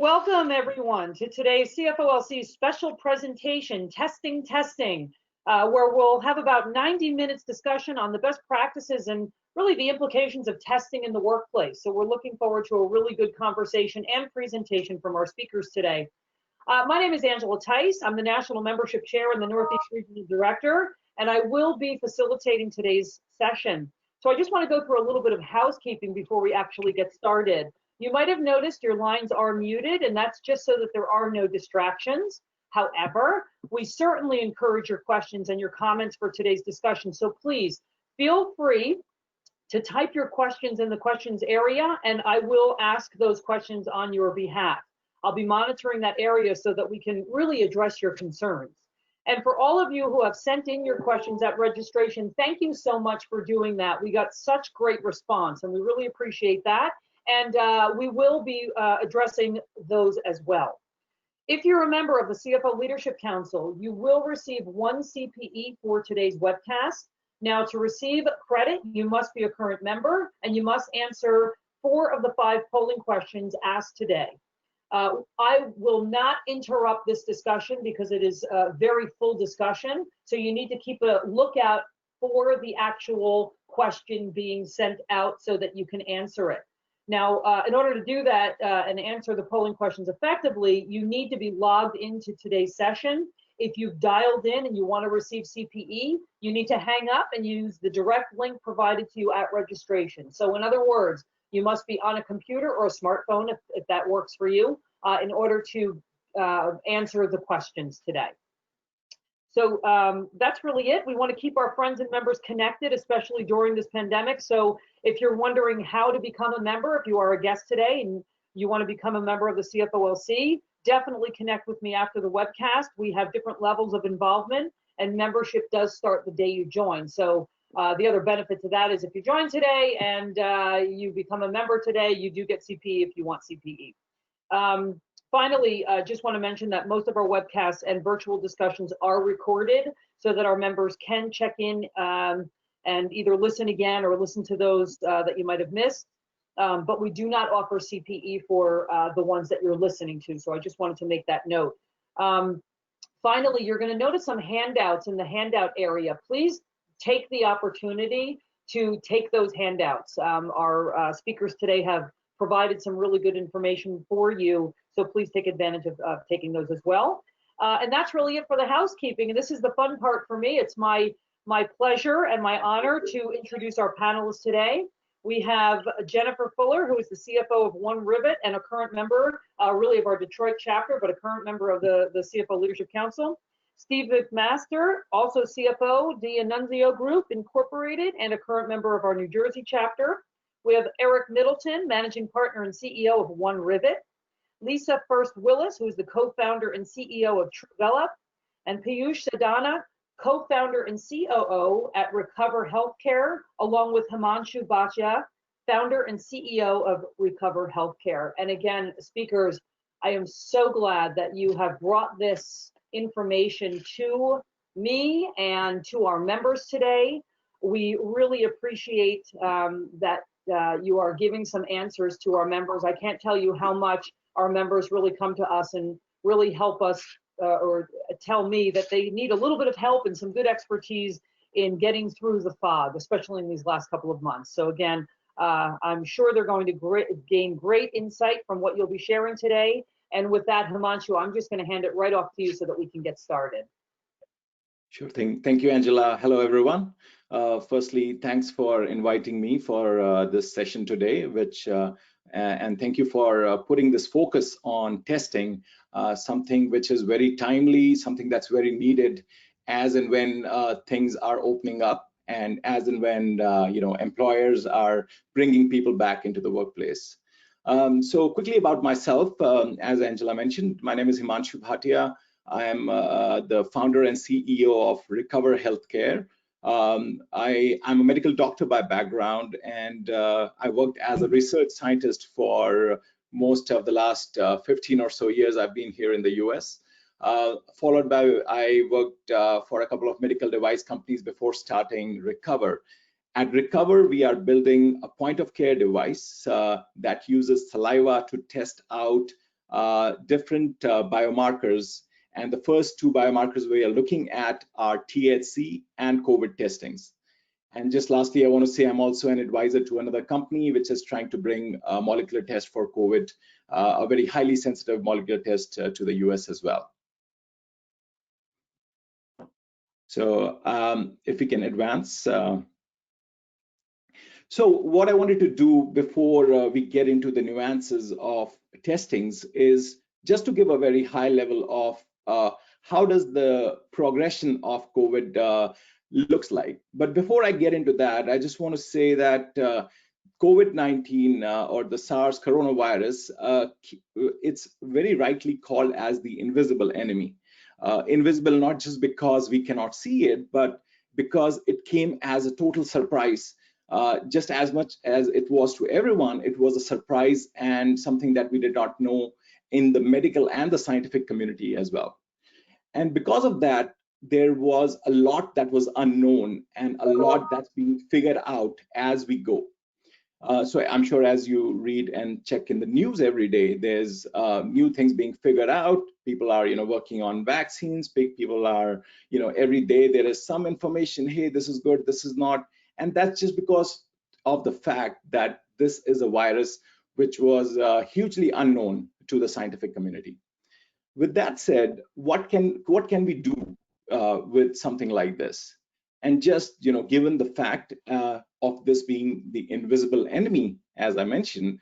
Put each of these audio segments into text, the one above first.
Welcome everyone to today's CFOLC special presentation, Testing, where we'll have about 90 minutes discussion on the best practices and really the implications of testing in the workplace. So we're looking forward to a really good conversation and presentation from our speakers today. My name is Angela Tice. I'm the National Membership Chair and the Northeast Regional Director, and I will be facilitating today's session. So I just want to go through a little bit of housekeeping before we actually get started. You might have noticed your lines are muted, and that's just so that there are no distractions. However, we certainly encourage your questions and your comments for today's discussion. So please feel free to type your questions in the questions area, and I will ask those questions on your behalf. I'll be monitoring that area so that we can really address your concerns. And for all of you who have sent in your questions at registration, thank you so much for doing that. We got such great response, and we really appreciate that. And we will be addressing those as well. If you're a member of the CFO Leadership Council, you will receive 1 CPE for today's webcast. Now, to receive credit, you must be a current member, and you must answer 4 of the 5 polling questions asked today. I will not interrupt this discussion because it is a very full discussion, so you need to keep a lookout for the actual question being sent out so that you can answer it. Now, in order to do that and answer the polling questions effectively, you need to be logged into today's session. If you've dialed in and you want to receive CPE, you need to hang up and use the direct link provided to you at registration. So in other words, you must be on a computer or a smartphone, if that works for you, in order to answer the questions today. So that's really it. We want to keep our friends and members connected, especially during this pandemic. So if you're wondering how to become a member, if you are a guest today and you want to become a member of the CFOLC, definitely connect with me after the webcast. We have different levels of involvement, and membership does start the day you join. So the other benefit to that is if you join today and you become a member today, you do get CPE if you want CPE. Finally, just want to mention that most of our webcasts and virtual discussions are recorded so that our members can check in and either listen again or listen to those that you might have missed. But we do not offer CPE for the ones that you're listening to. So I just wanted to make that note. Finally, you're going to notice some handouts in the handout area. Please take the opportunity to take those handouts. Our speakers today have provided some really good information for you, so please take advantage of taking those as well. And that's really it for the housekeeping, and this is the fun part for me. It's my pleasure and my honor to introduce our panelists today. We have Jennifer Fuller, who is the CFO of One Rivet and a current member, really of our Detroit chapter, but a current member of the CFO Leadership Council. Steve McMaster, also CFO, D'Annunzio Group Incorporated, and a current member of our New Jersey chapter. We have Eric Middleton, Managing Partner and CEO of One Rivet. Lisa First Willis, who is the co-founder and CEO of Truvela. And Piyush Sadana, co-founder and COO at Recover Healthcare, along with Himanshu Bhatia, founder and CEO of Recover Healthcare. And again, speakers, I am so glad that you have brought this information to me and to our members today. We really appreciate that you are giving some answers to our members. I can't tell you how much our members really come to us and really help us or tell me that they need a little bit of help and some good expertise in getting through the fog, especially in these last couple of months. So again, I'm sure they're going to gain great insight from what you'll be sharing today. And with that, Himanshu, I'm just going to hand it right off to you so that we can get started. Sure thing. Thank you, Angela. Hello, everyone. Firstly, thanks for inviting me for this session today, and thank you for putting this focus on testing, something which is very timely, something that's very needed as and when things are opening up and as and when employers are bringing people back into the workplace. So quickly about myself, as Angela mentioned, my name is Himanshu Bhatia. I am the founder and CEO of Recover Healthcare. I'm a medical doctor by background, and I worked as a research scientist for most of the last 15 or so years I've been here in the US. Followed by, I worked for a couple of medical device companies before starting Recover. At Recover, we are building a point of care device that uses saliva to test out different biomarkers. And the first two biomarkers we are looking at are THC and COVID testings. And just lastly, I want to say I'm also an advisor to another company which is trying to bring a molecular test for COVID, a very highly sensitive molecular test to the US as well. So if we can advance. So what I wanted to do before we get into the nuances of testings is just to give a very high level of how does the progression of COVID looks like. But before I get into that, I just want to say that COVID-19 or the SARS coronavirus, it's very rightly called as the invisible enemy. Invisible not just because we cannot see it, but because it came as a total surprise. Just as much as it was to everyone, it was a surprise and something that we did not know in the medical and the scientific community as well. And because of that, there was a lot that was unknown and a lot that's being figured out as we go. So I'm sure as you read and check in the news every day, there's new things being figured out. People are, working on vaccines. People are, every day there is some information. Hey, this is good, this is not. And that's just because of the fact that this is a virus which was hugely unknown to the scientific community. With that said, what can we do with something like this? And just, given the fact of this being the invisible enemy, as I mentioned,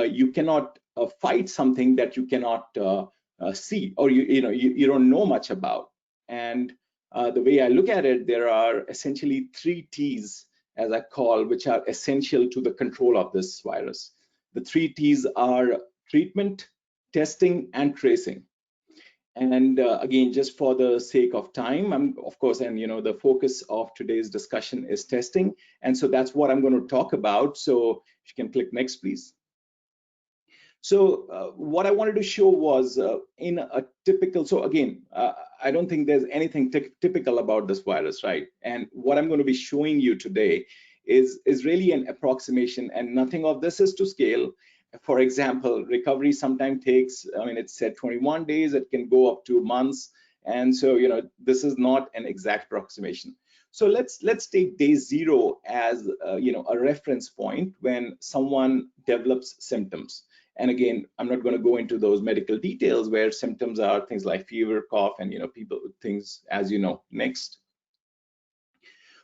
you cannot fight something that you cannot see or you don't know much about. And the way I look at it, there are essentially 3 T's, as I call, which are essential to the control of this virus. The 3 T's are treatment, testing, and tracing. And again, just for the sake of time, of course, and the focus of today's discussion is testing. And so that's what I'm going to talk about. So if you can click next, please. So what I wanted to show was in a typical, so again, I don't think there's anything typical about this virus, right? And what I'm going to be showing you today is really an approximation, and nothing of this is to scale. For example, recovery sometimes takes, it's said 21 days, it can go up to months. And so, this is not an exact approximation. So let's take day 0 as, a reference point when someone develops symptoms. And again, I'm not going to go into those medical details where symptoms are things like fever, cough, and, people, things as you know. Next.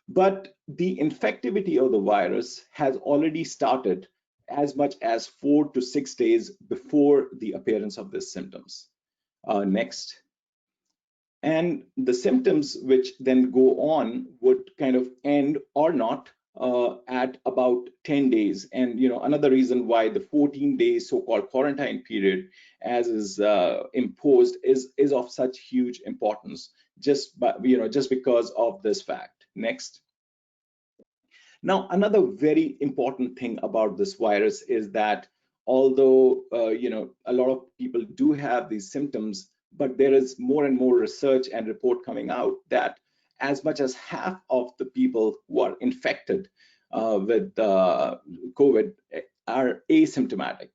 But the infectivity of the virus has already started as much as 4 to 6 days before the appearance of these symptoms. Next. And the symptoms which then go on would kind of end or not at about 10 days. And another reason why the 14-day so-called quarantine period as is imposed is of such huge importance, just because of this fact. Next. Now, another very important thing about this virus is that although a lot of people do have these symptoms, but there is more and more research and report coming out that as much as half of the people who are infected with COVID are asymptomatic.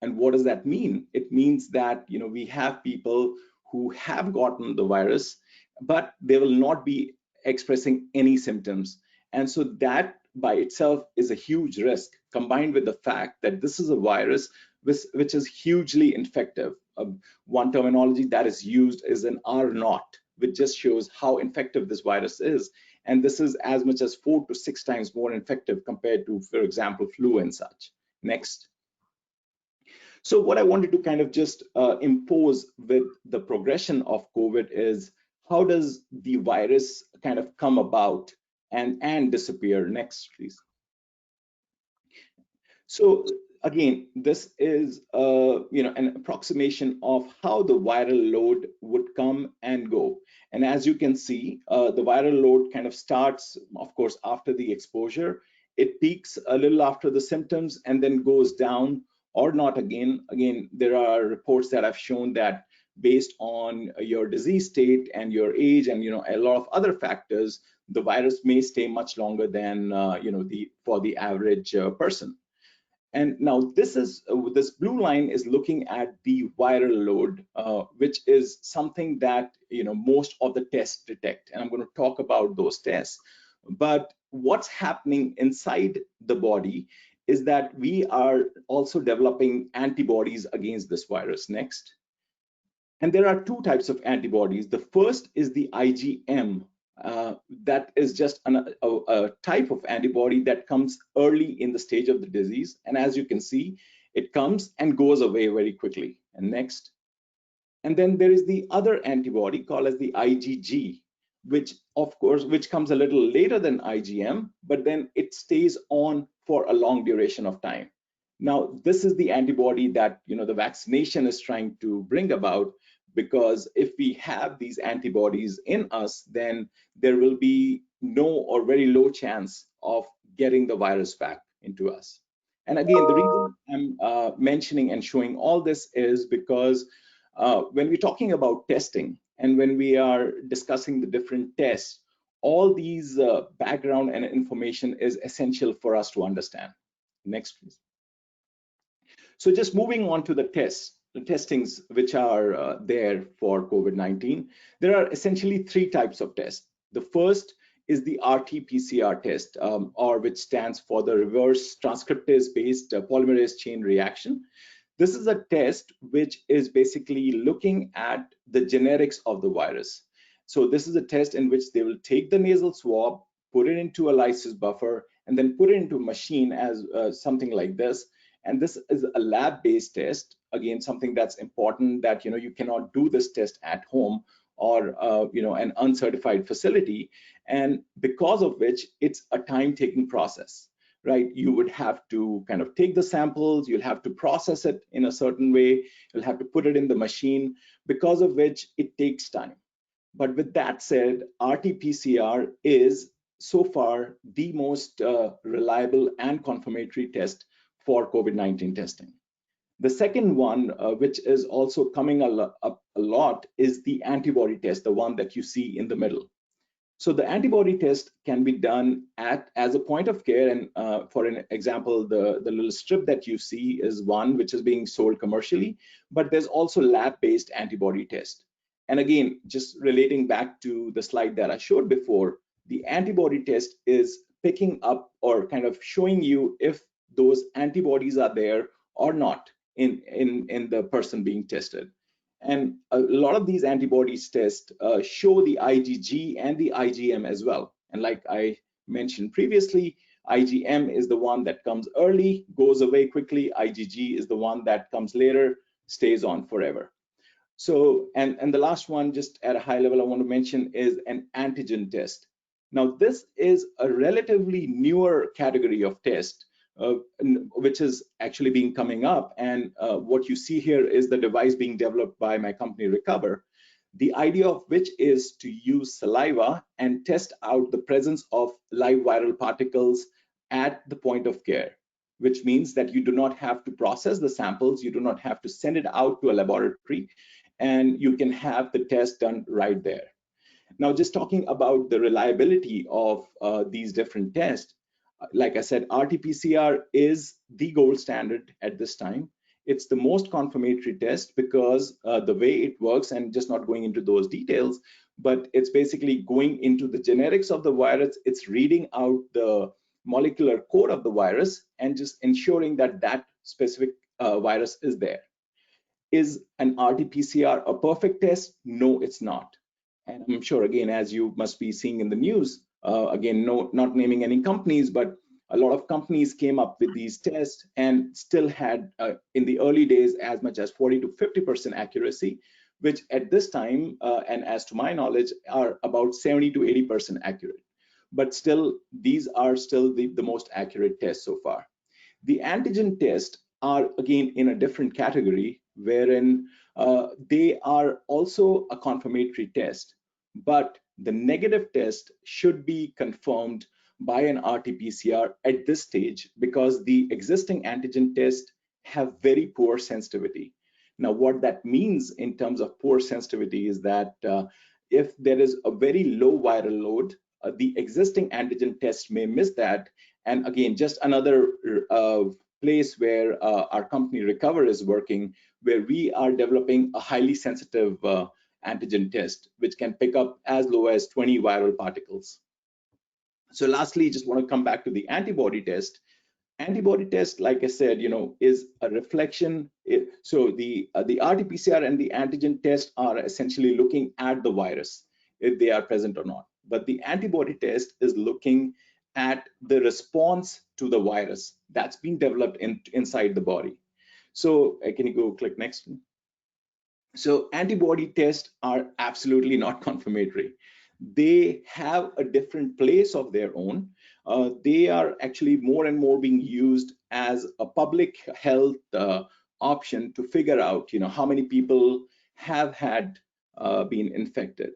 And what does that mean? It means that we have people who have gotten the virus, but they will not be expressing any symptoms. And so that by itself is a huge risk, combined with the fact that this is a virus which is hugely infective. One terminology that is used is an R0, which just shows how infective this virus is. And this is as much as 4 to 6 times more infective compared to, for example, flu and such. Next. So what I wanted to kind of just impose with the progression of COVID is how does the virus kind of come about and disappear. Next, please. So again, this is an approximation of how the viral load would come and go. And as you can see, the viral load kind of starts, of course, after the exposure. It peaks a little after the symptoms and then goes down or not again. Again, there are reports that have shown that based on your disease state and your age and a lot of other factors, the virus may stay much longer than for the average person. And now this blue line is looking at the viral load, which is something that most of the tests detect. And I'm going to talk about those tests. But what's happening inside the body is that we are also developing antibodies against this virus. Next. And there are two types of antibodies. The first is the IgM. That is just a type of antibody that comes early in the stage of the disease. And as you can see, it comes and goes away very quickly. And next. And then there is the other antibody called as the IgG, which comes a little later than IgM, but then it stays on for a long duration of time. Now, this is the antibody that the vaccination is trying to bring about, because if we have these antibodies in us, then there will be no or very low chance of getting the virus back into us. And again, the reason I'm mentioning and showing all this is because when we're talking about testing and when we are discussing the different tests, all these background and information is essential for us to understand. Next, please. So just moving on to the testings which are there for COVID-19, there are essentially three types of tests. The first is the RT-PCR test, or which stands for the reverse transcriptase-based polymerase chain reaction. This is a test which is basically looking at the genetics of the virus. So this is a test in which they will take the nasal swab, put it into a lysis buffer, and then put it into a machine as something like this. And this is a lab-based test. Again, something that's important, that you cannot do this test at home or an uncertified facility, and because of which it's a time-taking process, right? You would have to kind of take the samples, you'll have to process it in a certain way, you'll have to put it in the machine, because of which it takes time. But with that said, RT-PCR is so far the most reliable and confirmatory test for COVID-19 testing. The second one, which is also coming up a lot, is the antibody test, the one that you see in the middle. So the antibody test can be done as a point of care, and for an example, the little strip that you see is one which is being sold commercially, but there's also lab-based antibody test. And again, just relating back to the slide that I showed before, the antibody test is picking up or kind of showing you if those antibodies are there or not in the person being tested. And a lot of these antibodies tests show the IgG and the IgM as well. And like I mentioned previously, IgM is the one that comes early, goes away quickly. IgG is the one that comes later, stays on forever. So, and the last one, just at a high level, I want to mention is an antigen test. Now, this is a relatively newer category of test, which is actually being coming up. And what you see here is the device being developed by my company Recover, the idea of which is to use saliva and test out the presence of live viral particles at the point of care, which means that you do not have to process the samples, you do not have to send it out to a laboratory, and you can have the test done right there. Now, just talking about the reliability of these different tests, like I said, RT-PCR is the gold standard at this time. It's the most confirmatory test because the way it works, and just not going into those details, but it's basically going into the genetics of the virus, it's reading out the molecular code of the virus and just ensuring that that specific virus is there. Is an RT-PCR a perfect test? No, it's not. And I'm sure, again, as you must be seeing in the news, again, not naming any companies, but a lot of companies came up with these tests and still had, in the early days, as much as 40 to 50% accuracy, which at this time, and as to my knowledge, are about 70 to 80% accurate. But still, these are still the most accurate tests so far. The antigen tests are, again, in a different category, wherein they are also a confirmatory test, but the negative test should be confirmed by an RT-PCR at this stage because the existing antigen tests have very poor sensitivity. Now, what that means in terms of poor sensitivity is that if there is a very low viral load, the existing antigen test may miss that. And again, just another place where our company Recover is working, where we are developing a highly sensitive antigen test, which can pick up as low as 20 viral particles. So lastly, just want to come back to the antibody test. Antibody test, like I said, is a reflection. So the RT-PCR and the antigen test are essentially looking at the virus, if they are present or not. But the antibody test is looking at the response to the virus that's been developed inside the body. So can you go click next? So antibody tests are absolutely not confirmatory. They have a different place of their own. They are actually more and more being used as a public health option to figure out, how many people have had been infected.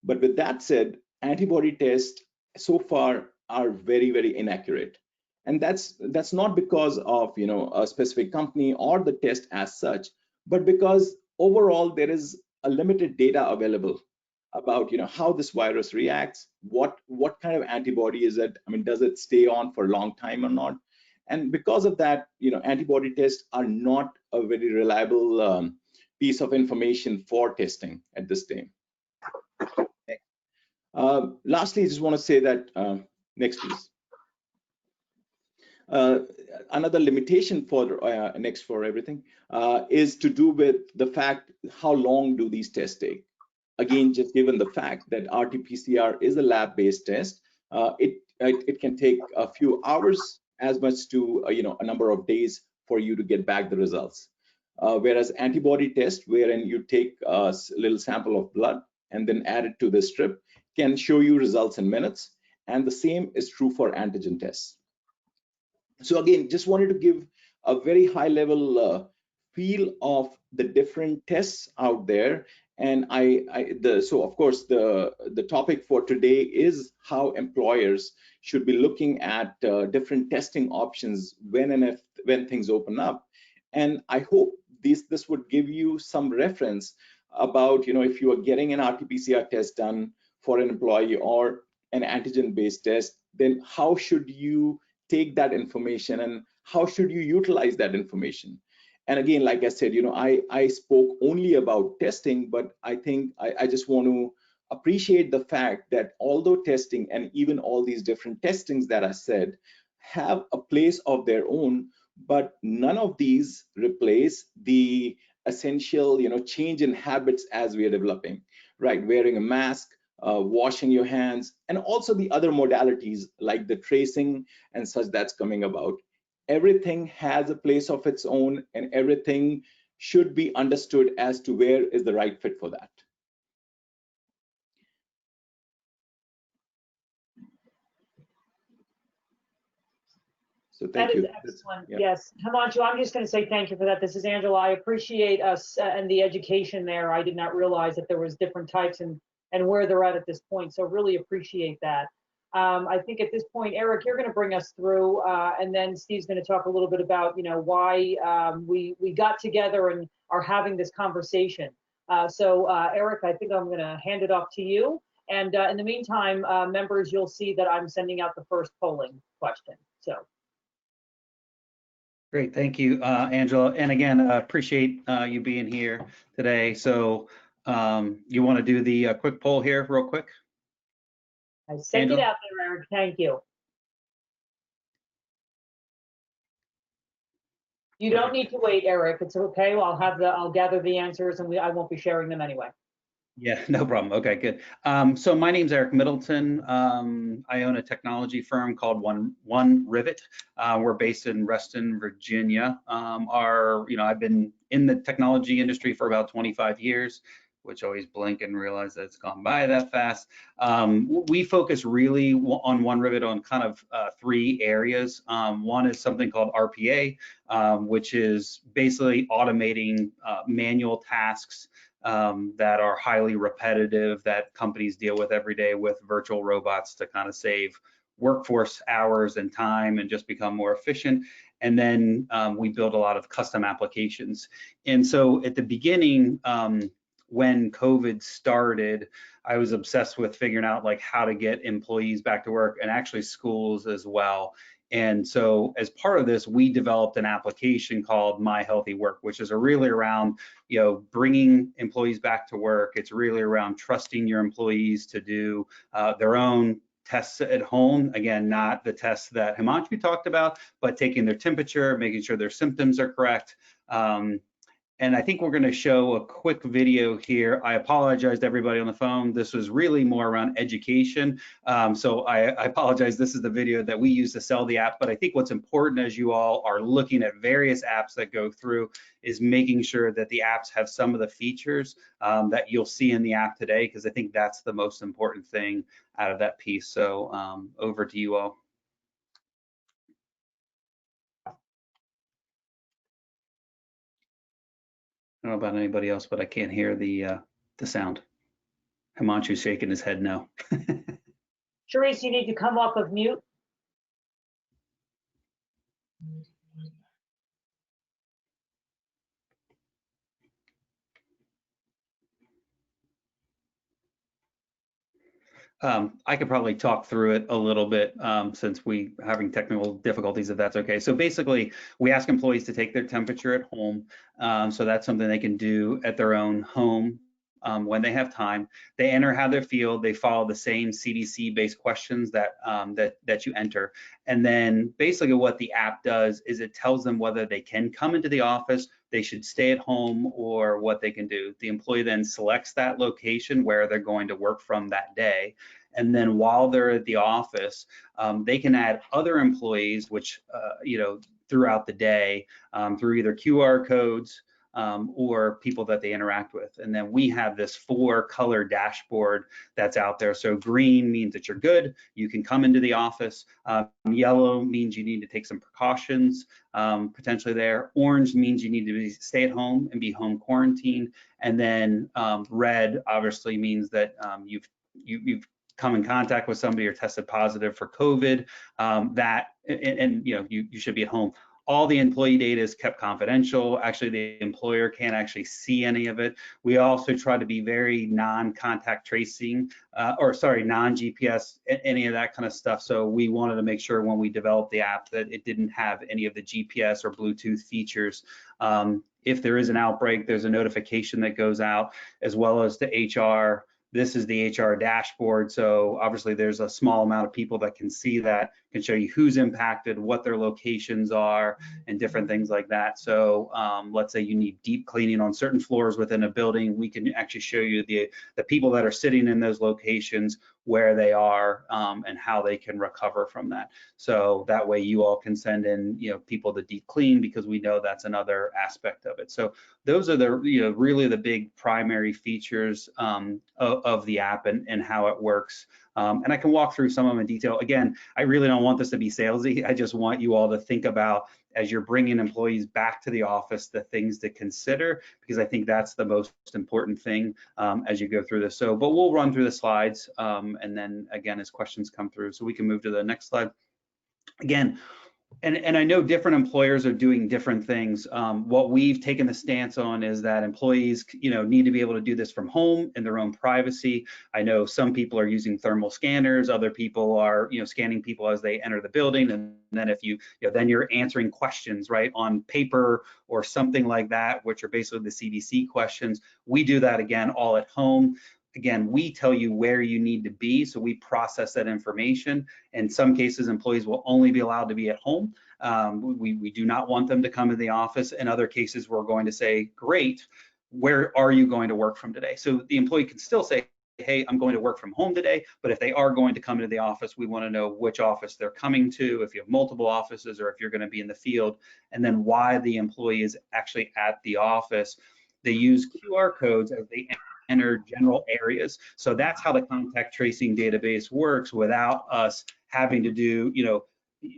But with that said, antibody tests so far are very, very inaccurate. And that's not because of a specific company or the test as such, but because overall there is a limited data available about how this virus reacts, what kind of antibody is it, does it stay on for a long time or not. And because of that, antibody tests are not a very reliable piece of information for testing at this time. Lastly, I just want to say that next please. Another limitation for next for everything is to do with the fact how long do these tests take. Again, just given the fact that RT-PCR is a lab-based test, it can take a few hours as much to a number of days for you to get back the results. Whereas antibody test, wherein you take a little sample of blood and then add it to the strip, can show you results in minutes. And the same is true for antigen tests. So again, just wanted to give a very high level feel of the different tests out there. And so of course the topic for today is how employers should be looking at different testing options when things open up. And I hope this would give you some reference about if you are getting an RT-PCR test done for an employee or an antigen-based test, then how should you take that information and how should you utilize that information? And again, like I said, I spoke only about testing, but I think I just want to appreciate the fact that although testing and even all these different testings that I said have a place of their own, but none of these replace the essential, change in habits as we are developing, right? Wearing a mask, washing your hands, and also the other modalities like the tracing and such that's coming about. Everything has a place of its own, and everything should be understood as to where is the right fit for that. So thank you. That is excellent. Yeah. Yes, Himanshu, I'm just going to say thank you for that. This is Angela. I appreciate us and the education there. I did not realize that there was different types and where they're at this point. So really appreciate that. I think at this point, Eric, you're going to bring us through, and then Steve's going to talk a little bit about, why we got together and are having this conversation. So Eric, I think I'm going to hand it off to you. And in the meantime, members, you'll see that I'm sending out the first polling question. So. Great, thank you, Angela. And again, appreciate you being here today. So you want to do the quick poll here real quick? I sent it out there, Eric. Thank you. You don't need to wait, Eric. It's okay. I'll gather the answers, and I won't be sharing them anyway. Yeah, no problem. Okay, good. So my name's Eric Middleton. I own a technology firm called One Rivet. We're based in Reston, Virginia. I've been in the technology industry for about 25 years, which always blink and realize that it's gone by that fast. We focus really on One Rivet on kind of 3 areas. One is something called RPA, which is basically automating manual tasks that are highly repetitive that companies deal with every day with virtual robots to kind of save workforce hours and time and just become more efficient. And then we build a lot of custom applications. And so at the beginning, when COVID started, I was obsessed with figuring out like how to get employees back to work and actually schools as well. And so as part of this, we developed an application called My Healthy Work, which is really around, bringing employees back to work. It's really around trusting your employees to do their own tests at home. Again, not the tests that Himanshu talked about, but taking their temperature, making sure their symptoms are correct. And I think we're going to show a quick video here. I apologize to everybody on the phone. This was really more around education. So I apologize. This is the video that we use to sell the app. But I think what's important as you all are looking at various apps that go through is making sure that the apps have some of the features that you'll see in the app today, because I think that's the most important thing out of that piece. So over to you all. I don't know about anybody else, but I can't hear the sound. Himanshu's shaking his head no. Charisse, you need to come off of mute. I could probably talk through it a little bit since we having technical difficulties, if that's okay. So basically, we ask employees to take their temperature at home. So that's something they can do at their own home when they have time. They enter how they feel. They follow the same CDC-based questions that that you enter. And then basically what the app does is it tells them whether they can come into the office, they should stay at home, or what they can do. The employee then selects that location where they're going to work from that day. And then while they're at the office, they can add other employees, which, throughout the day through either QR codes or people that they interact with. And then we have this 4-color dashboard that's out there. So green means that you're good, you can come into the office. Yellow means you need to take some precautions potentially there. Orange means you need to stay at home and be home quarantined. And then red obviously means that you've come in contact with somebody or tested positive for COVID, you should be at home. All the employee data is kept confidential. Actually, the employer can't actually see any of it. We also try to be very non-contact tracing, non-GPS, any of that kind of stuff. So we wanted to make sure when we developed the app that it didn't have any of the GPS or Bluetooth features. If there is an outbreak, there's a notification that goes out, as well as to HR. This is the HR dashboard. So obviously there's a small amount of people that can see that, can show you who's impacted, what their locations are, and different things like that. So let's say you need deep cleaning on certain floors within a building, we can actually show you the people that are sitting in those locations, where they are, and how they can recover from that. So that way you all can send in, people to deep clean, because we know that's another aspect of it. So those are the, really the big primary features of the app and how it works. And I can walk through some of them in detail. Again, I really don't want this to be salesy. I just want you all to think about, as you're bringing employees back to the office, the things to consider, because I think that's the most important thing as you go through this. So, but we'll run through the slides, and then again, as questions come through, so we can move to the next slide. Again, and I know different employers are doing different things. What we've taken the stance on is that employees, need to be able to do this from home in their own privacy. I know some people are using thermal scanners, other people are, scanning people as they enter the building, and then if then you're answering questions, right, on paper or something like that, which are basically the CDC questions. We do that again all at home. Again, we tell you where you need to be, so we process that information. In some cases, employees will only be allowed to be at home. We do not want them to come to the office. In other cases, we're going to say, great, where are you going to work from today? So the employee can still say, hey, I'm going to work from home today, but if they are going to come to the office, we want to know which office they're coming to, if you have multiple offices, or if you're going to be in the field, and then why the employee is actually at the office. They use QR codes as they enter general areas. So that's how the contact tracing database works, without us having to do,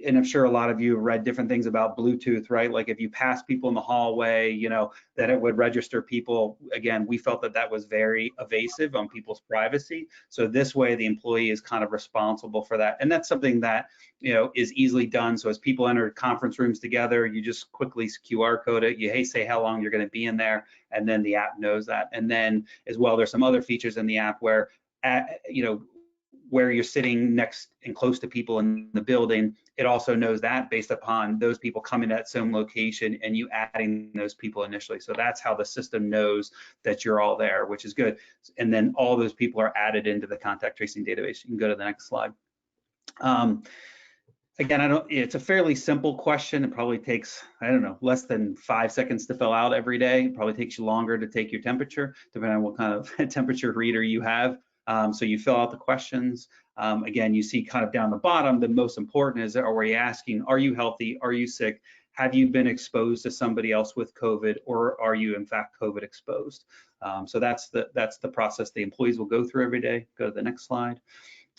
and I'm sure a lot of you have read different things about Bluetooth, right? Like if you pass people in the hallway, that it would register people. Again, we felt that was very evasive on people's privacy. So this way the employee is kind of responsible for that. And that's something that, is easily done. So as people enter conference rooms together, you just quickly QR code it. Say how long you're going to be in there, and then the app knows that. And then as well, there's some other features in the app where, where you're sitting next and close to people in the building, it also knows that based upon those people coming to that same location and you adding those people initially. So that's how the system knows that you're all there, which is good. And then all those people are added into the contact tracing database. You can go to the next slide. Again, it's a fairly simple question. It probably takes, I don't know, less than 5 seconds to fill out every day. It probably takes you longer to take your temperature, depending on what kind of temperature reader you have. So you fill out the questions. Again, you see kind of down the bottom, the most important is, are we asking, are you healthy? Are you sick? Have you been exposed to somebody else with COVID, or are you in fact COVID exposed? So that's the process the employees will go through every day. Go to the next slide.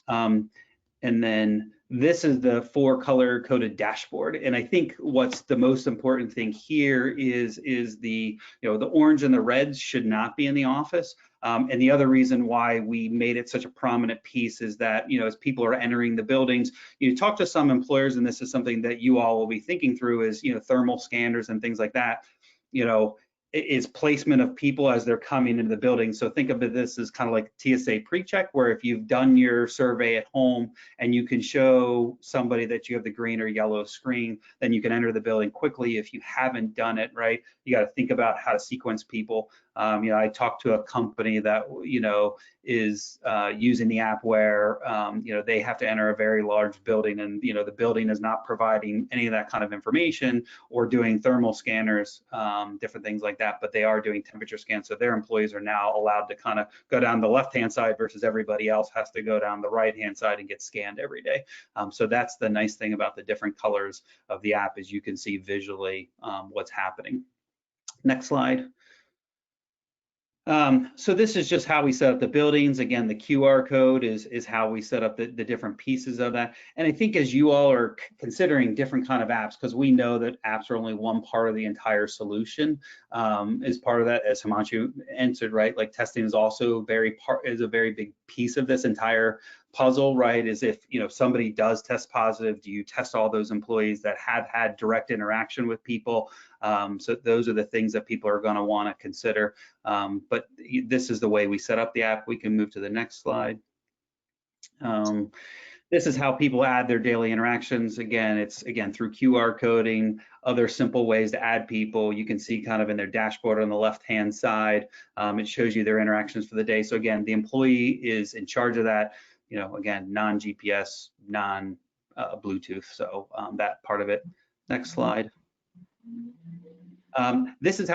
And then this is the 4 color coded dashboard. And I think what's the most important thing here is the, the orange and the reds should not be in the office. And the other reason why we made it such a prominent piece is that, as people are entering the buildings, you talk to some employers, and this is something that you all will be thinking through is, thermal scanners and things like that, is placement of people as they're coming into the building. So think of this as kind of like TSA pre-check, where if you've done your survey at home and you can show somebody that you have the green or yellow screen, then you can enter the building quickly. If you haven't done it, right, you got to think about how to sequence people. I talked to a company that, is using the app where, they have to enter a very large building, and, the building is not providing any of that kind of information or doing thermal scanners, different things like that, but they are doing temperature scans. So their employees are now allowed to kind of go down the left-hand side versus everybody else has to go down the right-hand side and get scanned every day. So that's the nice thing about the different colors of the app, is you can see visually what's happening. Next slide. So this is just how we set up the buildings. Again, the QR code is how we set up the different pieces of that. And I think as you all are considering different kind of apps, because we know that apps are only one part of the entire solution, as part of that, as Himanshu answered, right? Like testing is also a very big piece of this entire puzzle, right? Is if somebody does test positive, do you test all those employees that have had direct interaction with people? So those are the things that people are going to want to consider. But this is the way we set up the app. We can move to the next slide. This is how people add their daily interactions. Again, it's through QR coding, other simple ways to add people. You can see kind of in their dashboard on the left-hand side, it shows you their interactions for the day. So again, the employee is in charge of that. Again, non-GPS, non-Bluetooth, so that part of it. Next slide. This is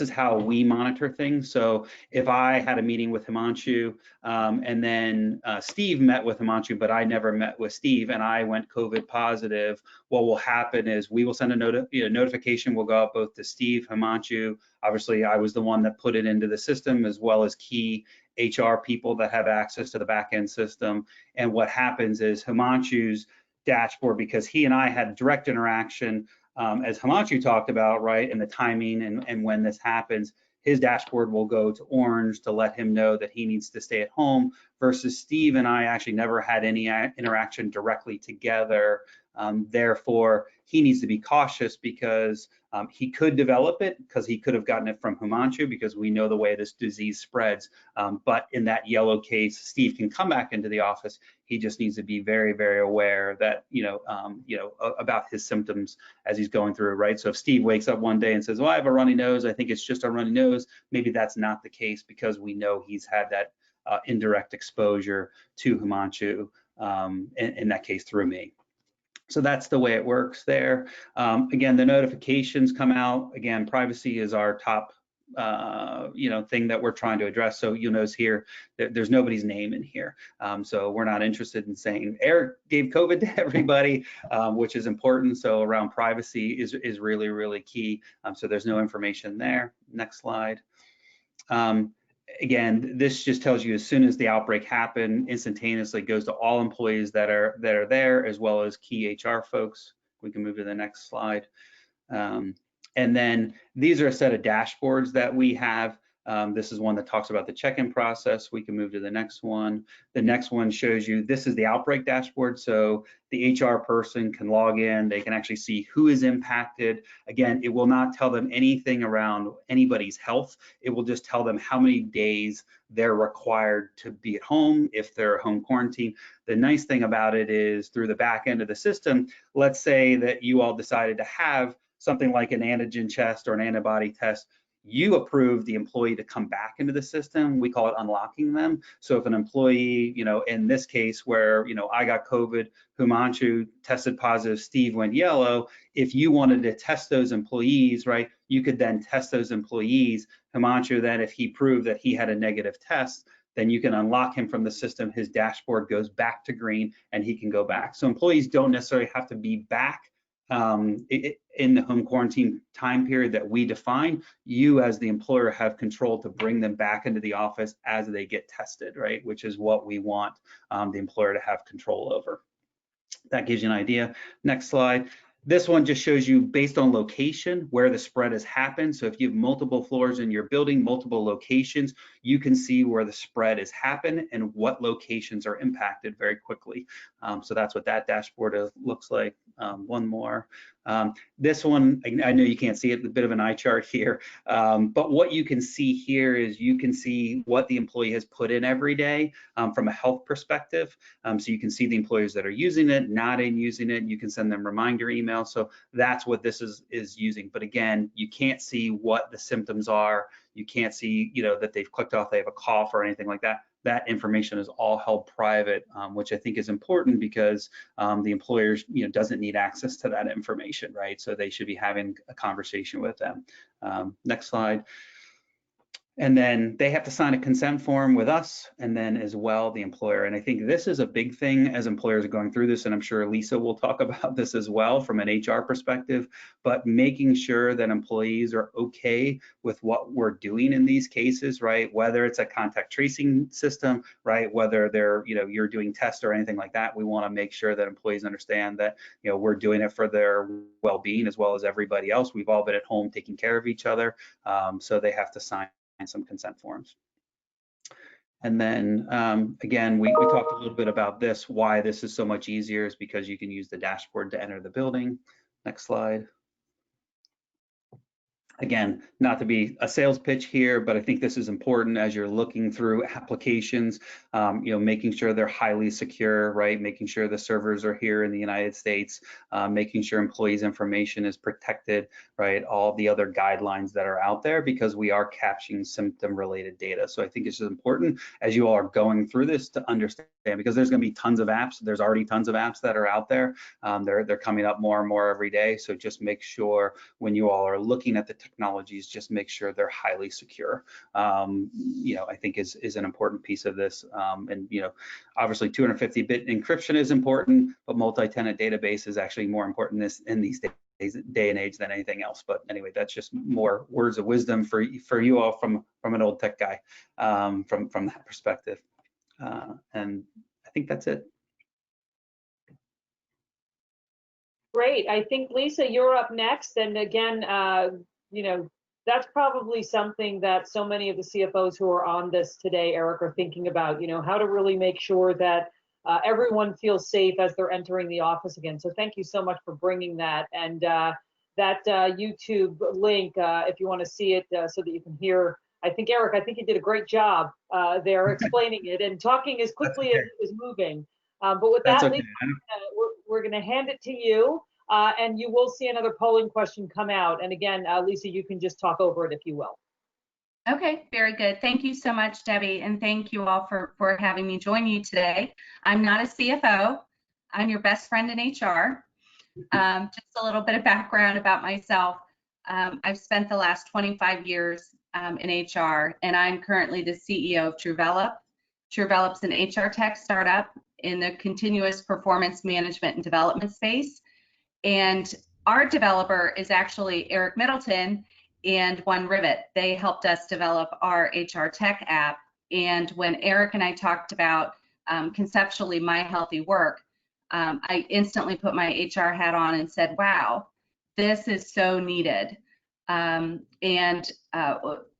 how we monitor things. So if I had a meeting with Himanshu, and then Steve met with Himanshu, but I never met with Steve, and I went COVID positive, what will happen is we will send a notification. Will go out both to Steve, Himanshu. Obviously, I was the one that put it into the system, as well as key HR people that have access to the back-end system. And what happens is Himanshu's dashboard, because he and I had direct interaction, as Himanshu talked about, right, and the timing and when this happens, his dashboard will go to orange to let him know that he needs to stay at home, versus Steve and I actually never had any interaction directly together. Therefore, he needs to be cautious, because he could develop it, because he could have gotten it from Himanshu, because we know the way this disease spreads. But in that yellow case, Steve can come back into the office. He just needs to be very, very aware that, about his symptoms as he's going through, right? So if Steve wakes up one day and says, well, I have a runny nose, I think it's just a runny nose, maybe that's not the case, because we know he's had that indirect exposure to Himanshu, in that case through me. So that's the way it works there. Again, the notifications come out. Again, privacy is our top thing that we're trying to address. So you'll notice here that there's nobody's name in here. So we're not interested in saying Eric gave COVID to everybody, which is important. So around privacy is really, really key. So there's no information there. Next slide. Again, this just tells you as soon as the outbreak happened, instantaneously goes to all employees that are there, as well as key HR folks. We can move to the next slide. And then these are a set of dashboards that we have. This is one that talks about the check-in process. We can move to the next one. The next one shows you, this is the outbreak dashboard. So the HR person can log in, they can actually see who is impacted. Again, it will not tell them anything around anybody's health. It will just tell them how many days they're required to be at home if they're home quarantine. The nice thing about it is through the back end of the system, let's say that you all decided to have something like an antigen test or an antibody test. You approve the employee to come back into the system. We call it unlocking them. So if an employee, in this case where, I got COVID, Himanshu tested positive, Steve went yellow, if you wanted to test those employees, right, you could then test those employees. Himanshu then, if he proved that he had a negative test, then you can unlock him from the system. His dashboard goes back to green and he can go back. So employees don't necessarily have to be back in the home quarantine time period that we define. You as the employer have control to bring them back into the office as they get tested, right? Which is what we want the employer to have control over. That gives you an idea. Next slide. This one just shows you based on location where the spread has happened. So if you have multiple floors in your building, multiple locations, you can see where the spread has happened and what locations are impacted very quickly. So that's what that dashboard looks like. One more. This one, I know you can't see it, a bit of an eye chart here, but what you can see here is you can see what the employee has put in every day from a health perspective. So you can see the employees that are using it, not using it. You can send them reminder emails. So that's what this is using. But again, you can't see what the symptoms are. You can't see, that they've clicked off, they have a cough or anything like that. That information is all held private, which I think is important because the employer, doesn't need access to that information, right? So they should be having a conversation with them. Next slide. And then they have to sign a consent form with us and then as well the employer. And I think this is a big thing as employers are going through this, and I'm sure Lisa will talk about this as well from an HR perspective, but making sure that employees are okay with what we're doing in these cases, right? Whether it's a contact tracing system, right? Whether they're, you're doing tests or anything like that, we want to make sure that employees understand that, we're doing it for their well-being as well as everybody else. We've all been at home taking care of each other, so they have to sign some consent forms. And then again, we talked a little bit about this, why this is so much easier is because you can use the dashboard to enter the building. Next slide. Again, not to be a sales pitch here, but I think this is important as you're looking through applications, making sure they're highly secure, right? Making sure the servers are here in the United States, making sure employees' information is protected, right? All the other guidelines that are out there because we are capturing symptom-related data. So I think it's important as you all are going through this to understand, because there's going to be tons of apps. There's already tons of apps that are out there. They're coming up more and more every day. So just make sure when you all are looking at the technologies, just make sure they're highly secure. I think is an important piece of this. And obviously 250-bit encryption is important, but multi-tenant database is actually more important in these day and age than anything else. But anyway, that's just more words of wisdom for you all from an old tech guy from that perspective. And I think that's it. Great. I think, Lisa, you're up next. And again, that's probably something that so many of the CFOs who are on this today, Eric, are thinking about, how to really make sure that everyone feels safe as they're entering the office again. So thank you so much for bringing that. And that YouTube link, if you want to see it so that you can hear, I think, Eric, you did a great job there explaining it and talking as quickly as moving. But with that, Lisa, we're going to hand it to you. And you will see another polling question come out. And again, Lisa, you can just talk over it if you will. Okay, very good. Thank you so much, Debbie. And thank you all for having me join you today. I'm not a CFO. I'm your best friend in HR. Just a little bit of background about myself. I've spent the last 25 years in HR, and I'm currently the CEO of TrueVelop. TrueVelop's an HR tech startup in the continuous performance management and development space. And our developer is actually Eric Middleton and OneRivet. They helped us develop our HR tech app. And when Eric and I talked about conceptually My Healthy Work, I instantly put my HR hat on and said, wow, this is so needed.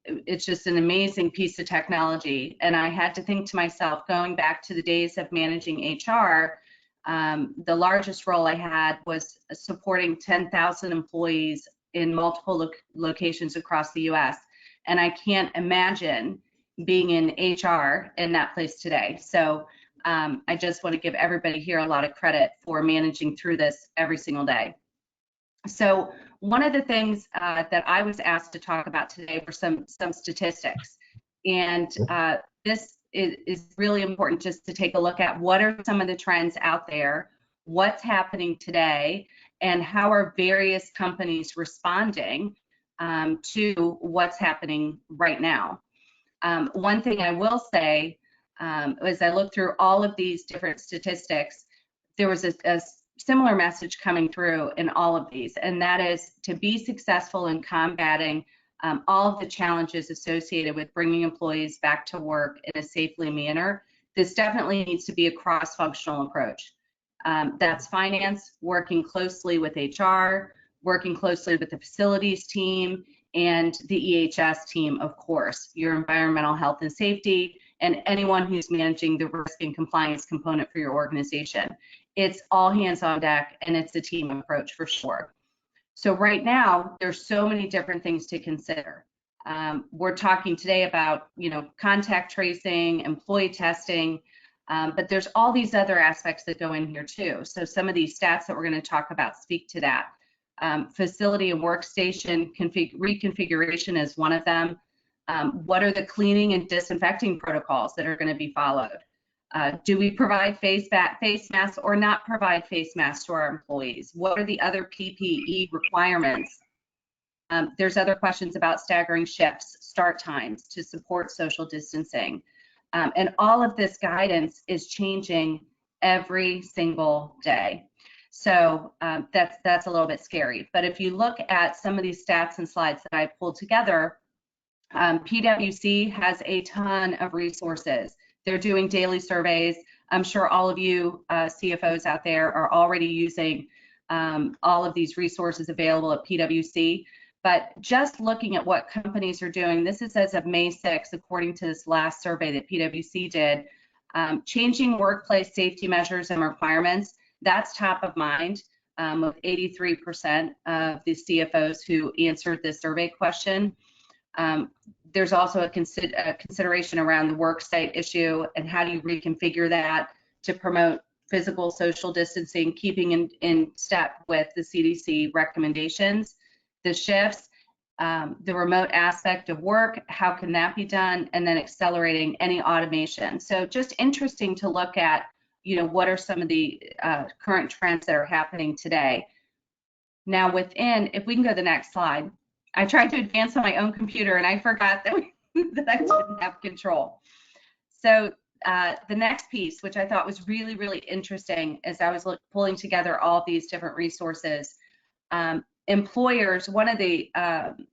it's just an amazing piece of technology. And I had to think to myself, going back to the days of managing HR, the largest role I had was supporting 10,000 employees in multiple locations across the US. And I can't imagine being in HR in that place today. So I just want to give everybody here a lot of credit for managing through this every single day. So one of the things that I was asked to talk about today were some statistics. And this is really important just to take a look at what are some of the trends out there, what's happening today, and how are various companies responding to what's happening right now. One thing I will say, as I look through all of these different statistics, there was a similar message coming through in all of these, and that is to be successful in combating all of the challenges associated with bringing employees back to work in a safely manner. This definitely needs to be a cross-functional approach. That's finance, working closely with HR, working closely with the facilities team, and the EHS team, of course, your environmental health and safety, and anyone who's managing the risk and compliance component for your organization. It's all hands on deck, and it's a team approach for sure. So right now, there's so many different things to consider. We're talking today about, contact tracing, employee testing, but there's all these other aspects that go in here too. So some of these stats that we're going to talk about speak to that. Facility and workstation reconfiguration is one of them. What are the cleaning and disinfecting protocols that are going to be followed? Do we provide face masks or not provide face masks to our employees? What are the other PPE requirements? There's other questions about staggering shifts, start times to support social distancing. And all of this guidance is changing every single day. So that's a little bit scary. But if you look at some of these stats and slides that I pulled together, PwC has a ton of resources. They're doing daily surveys. I'm sure all of you CFOs out there are already using all of these resources available at PwC. But just looking at what companies are doing, this is as of May 6th, according to this last survey that PwC did, changing workplace safety measures and requirements, that's top of mind with 83% of the CFOs who answered this survey question. There's also a consideration around the work site issue and how do you reconfigure that to promote physical social distancing, keeping in step with the CDC recommendations, the shifts, the remote aspect of work, how can that be done, and then accelerating any automation. So just interesting to look at, what are some of the current trends that are happening today. Now within, if we can go to the next slide, I tried to advance on my own computer and I forgot that, that I didn't have control. So the next piece, which I thought was really, really interesting as I was pulling together all of these different resources, employers, one of the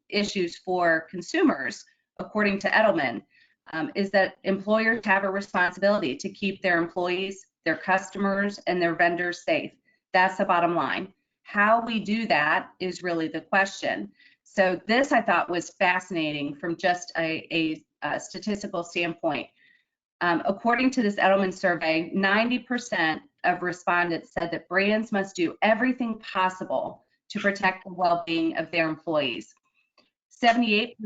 issues for consumers, according to Edelman, is that employers have a responsibility to keep their employees, their customers, and their vendors safe. That's the bottom line. How we do that is really the question. So this I thought was fascinating from just a statistical standpoint. According to this Edelman survey, 90% of respondents said that brands must do everything possible to protect the well-being of their employees. 78%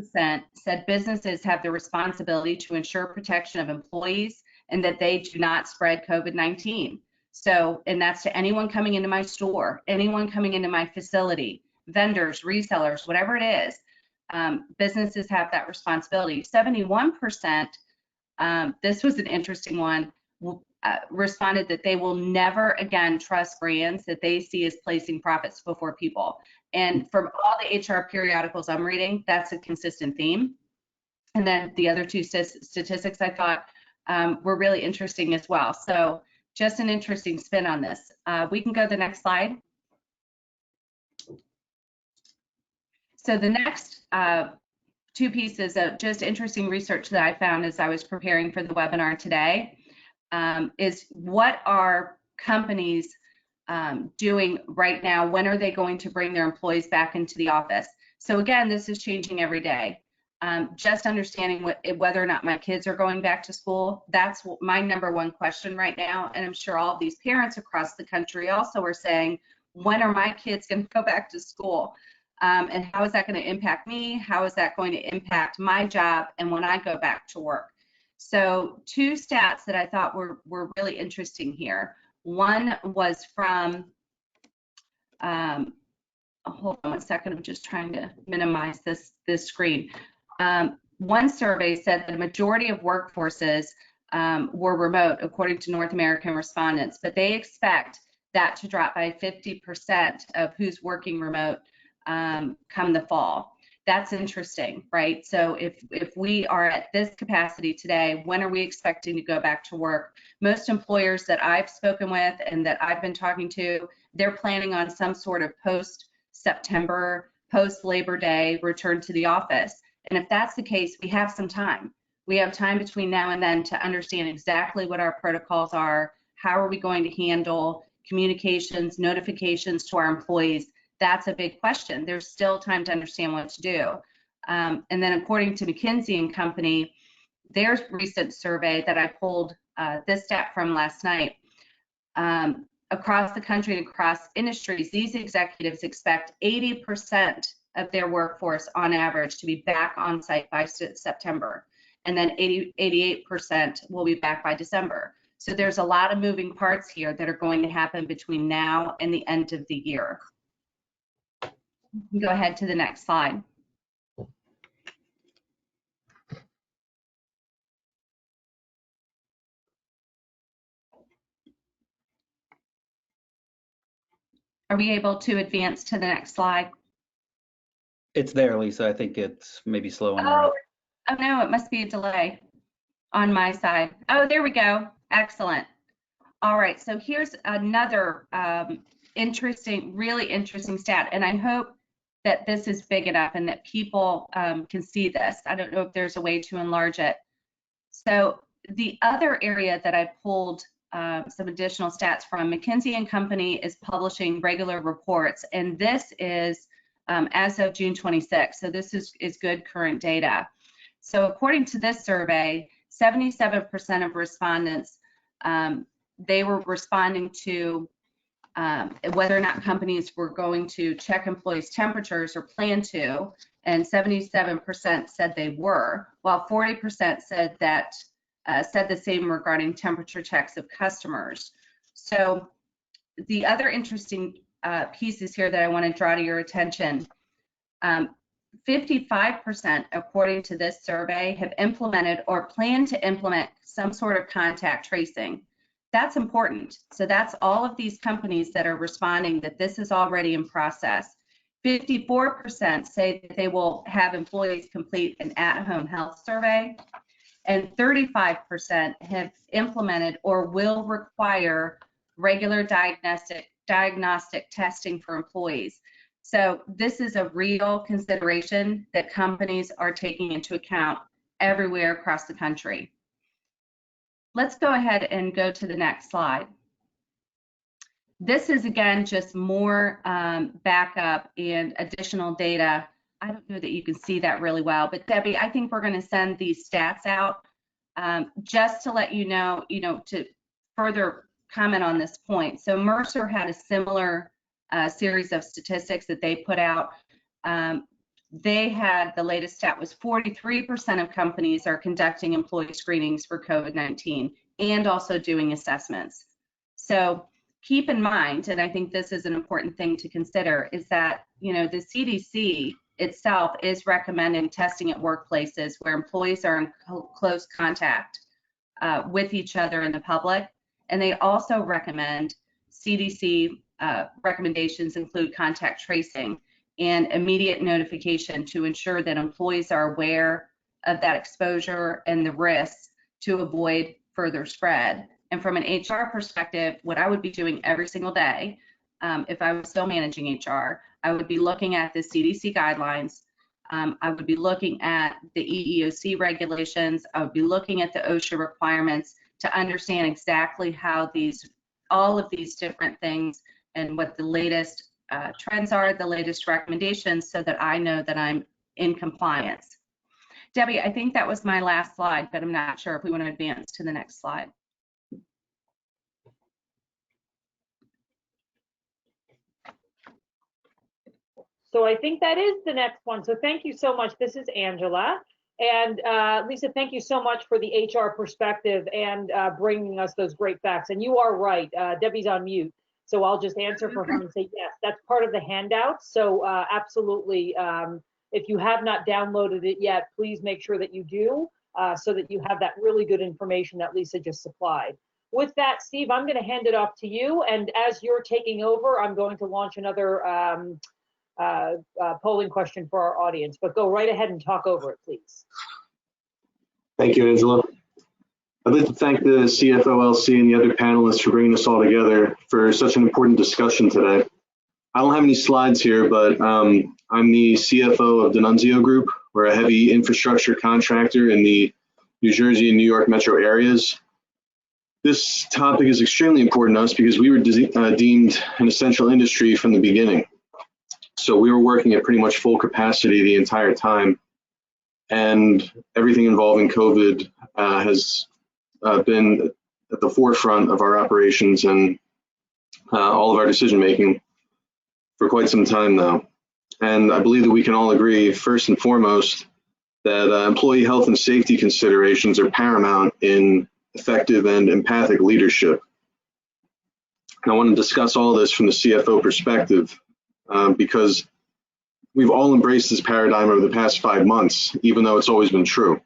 said businesses have the responsibility to ensure protection of employees and that they do not spread COVID-19. So, and that's to anyone coming into my store, anyone coming into my facility, vendors, resellers, whatever it is, businesses have that responsibility. 71%, this was an interesting one, responded that they will never again trust brands that they see as placing profits before people. And from all the HR periodicals I'm reading, that's a consistent theme. And then the other two statistics I thought were really interesting as well. So just an interesting spin on this. We can go to the next slide. So the next two pieces of just interesting research that I found as I was preparing for the webinar today is what are companies doing right now? When are they going to bring their employees back into the office? So again, this is changing every day. just understanding whether or not my kids are going back to school. That's my number one question right now. And I'm sure all of these parents across the country also are saying, when are my kids going to go back to school? And how is that going to impact me? How is that going to impact my job and when I go back to work? So 2 stats that I thought were really interesting here. One was from, hold on 1 second, I'm just trying to minimize this screen. One survey said the majority of workforces were remote, according to North American respondents, but they expect that to drop by 50% of who's working remote come the fall. That's interesting, right? So if we are at this capacity today, when are we expecting to go back to work? Most employers that I've spoken with and that I've been talking to, they're planning on some sort of post-September, post-Labor Day return to the office. And if that's the case, we have some time. We have time between now and then to understand exactly what our protocols are, how are we going to handle communications, notifications to our employees. That's a big question. There's still time to understand what to do. And then according to McKinsey & Company, their recent survey that I pulled this stat from last night, across the country and across industries, these executives expect 80% of their workforce on average to be back on site by September. And then 88% will be back by December. So there's a lot of moving parts here that are going to happen between now and the end of the year. Go ahead to the next slide. Are we able to advance to the next slide? It's there, Lisa. I think it's maybe slow on your end. Oh no, it must be a delay on my side. Oh, there we go. Excellent. All right, so here's another really interesting stat, and I hope that this is big enough and that people can see this. I don't know if there's a way to enlarge it. So the other area that I pulled some additional stats from, McKinsey & Company is publishing regular reports, and this is as of June 26th. So this is good current data. So according to this survey, 77% of respondents, they were responding to whether or not companies were going to check employees' temperatures or plan to, and 77% said they were, while 40% said that said the same regarding temperature checks of customers. So the other interesting pieces here that I want to draw to your attention, 55%, according to this survey, have implemented or plan to implement some sort of contact tracing. That's important. So that's all of these companies that are responding that this is already in process. 54% say that they will have employees complete an at-home health survey, and 35% have implemented or will require regular diagnostic testing for employees. So this is a real consideration that companies are taking into account everywhere across the country. Let's go ahead and go to the next slide. This is, again, just more backup and additional data. I don't know that you can see that really well, but Debbie, I think we're going to send these stats out just to let you know, to further comment on this point. So Mercer had a similar series of statistics that they put out. They had, the latest stat was 43% of companies are conducting employee screenings for COVID-19 and also doing assessments. So keep in mind, and I think this is an important thing to consider, is that, the CDC itself is recommending testing at workplaces where employees are in close contact with each other and the public. And they also recommend, CDC recommendations include contact tracing and immediate notification to ensure that employees are aware of that exposure and the risks to avoid further spread. And from an HR perspective, what I would be doing every single day, if I was still managing HR, I would be looking at the CDC guidelines. I would be looking at the EEOC regulations. I would be looking at the OSHA requirements to understand exactly how all of these different things and what the latest trends are, the latest recommendations, so that I know that I'm in compliance. Debbie, I think that was my last slide, but I'm not sure if we want to advance to the next slide. So I think that is the next one. So thank you so much. This is Angela. And Lisa, thank you so much for the HR perspective and bringing us those great facts. And you are right, Debbie's on mute. So I'll just answer for her and say, yes, that's part of the handout. So absolutely, if you have not downloaded it yet, please make sure that you do so that you have that really good information that Lisa just supplied. With that, Steve, I'm going to hand it off to you. And as you're taking over, I'm going to launch another polling question for our audience, but go right ahead and talk over it, please. Thank you, Angela. I'd like to thank the CFOLC and the other panelists for bringing us all together for such an important discussion today. I don't have any slides here, but I'm the CFO of D'Annunzio Group. We're a heavy infrastructure contractor in the New Jersey and New York metro areas. This topic is extremely important to us because we were deemed an essential industry from the beginning. So we were working at pretty much full capacity the entire time. And everything involving COVID has been at the forefront of our operations and all of our decision making for quite some time now. And I believe that we can all agree, first and foremost, that employee health and safety considerations are paramount in effective and empathic leadership. And I want to discuss all this from the CFO perspective because we've all embraced this paradigm over the past 5 months, even though it's always been true.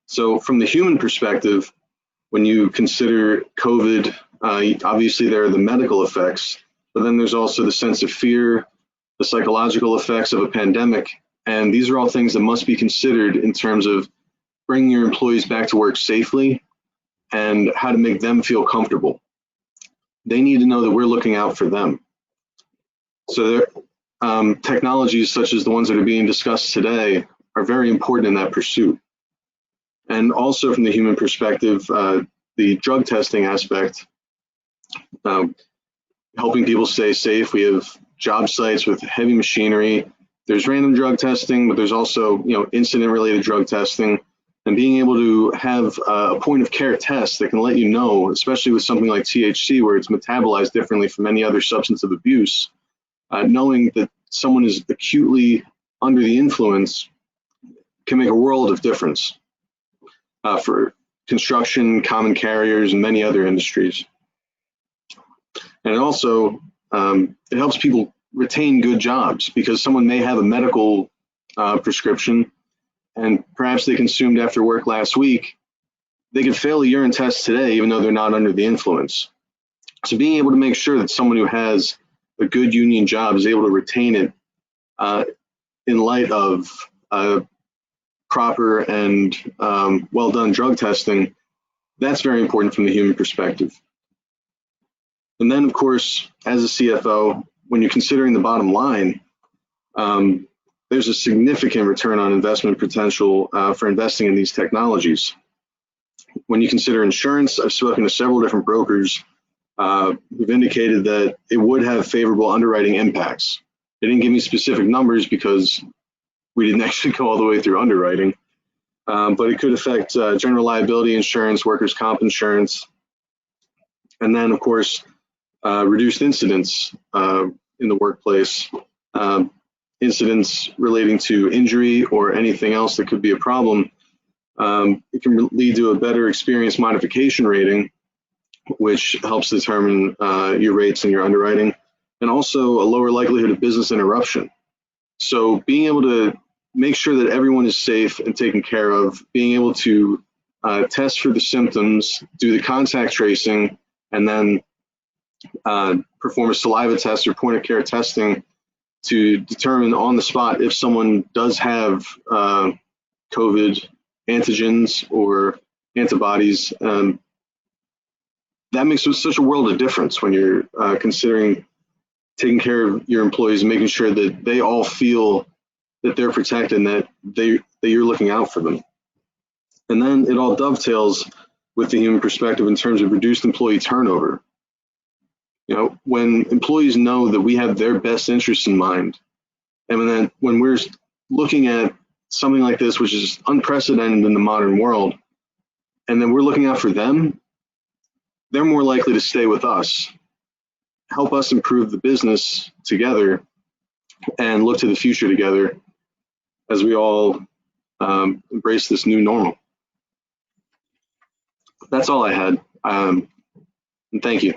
So from the human perspective, when you consider COVID, obviously there are the medical effects, but then there's also the sense of fear, the psychological effects of a pandemic. And these are all things that must be considered in terms of bringing your employees back to work safely and how to make them feel comfortable. They need to know that we're looking out for them. So technologies such as the ones that are being discussed today are very important in that pursuit. And also from the human perspective, the drug testing aspect, helping people stay safe. We have job sites with heavy machinery. There's random drug testing, but there's also incident-related drug testing. And being able to have a point of care test that can let you know, especially with something like THC, where it's metabolized differently from any other substance of abuse, knowing that someone is acutely under the influence can make a world of difference for construction, common carriers, and many other industries. And it also, it helps people retain good jobs because someone may have a medical prescription and perhaps they consumed after work last week. They could fail a urine test today, even though they're not under the influence. So being able to make sure that someone who has a good union job is able to retain it in light of proper and well done drug testing, that's very important from the human perspective. And then, of course, as a CFO, when you're considering the bottom line, there's a significant return on investment potential for investing in these technologies. When you consider insurance, I've spoken to several different brokers who've indicated that it would have favorable underwriting impacts. They didn't give me specific numbers because we didn't actually go all the way through underwriting, but it could affect general liability insurance, workers' comp insurance, and then, of course, reduced incidents in the workplace, incidents relating to injury or anything else that could be a problem. It can lead to a better experience modification rating, which helps determine your rates and your underwriting, and also a lower likelihood of business interruption. So being able to make sure that everyone is safe and taken care of, being able to test for the symptoms, do the contact tracing, and then perform a saliva test or point of care testing to determine on the spot if someone does have COVID antigens or antibodies. That makes such a world of difference when you're considering taking care of your employees and making sure that they all feel that they're protected and that you're looking out for them. And then it all dovetails with the human perspective in terms of reduced employee turnover. When employees know that we have their best interests in mind, and then when we're looking at something like this, which is unprecedented in the modern world, and then we're looking out for them, they're more likely to stay with us, help us improve the business together, and look to the future together as we all embrace this new normal. That's all I had. And thank you.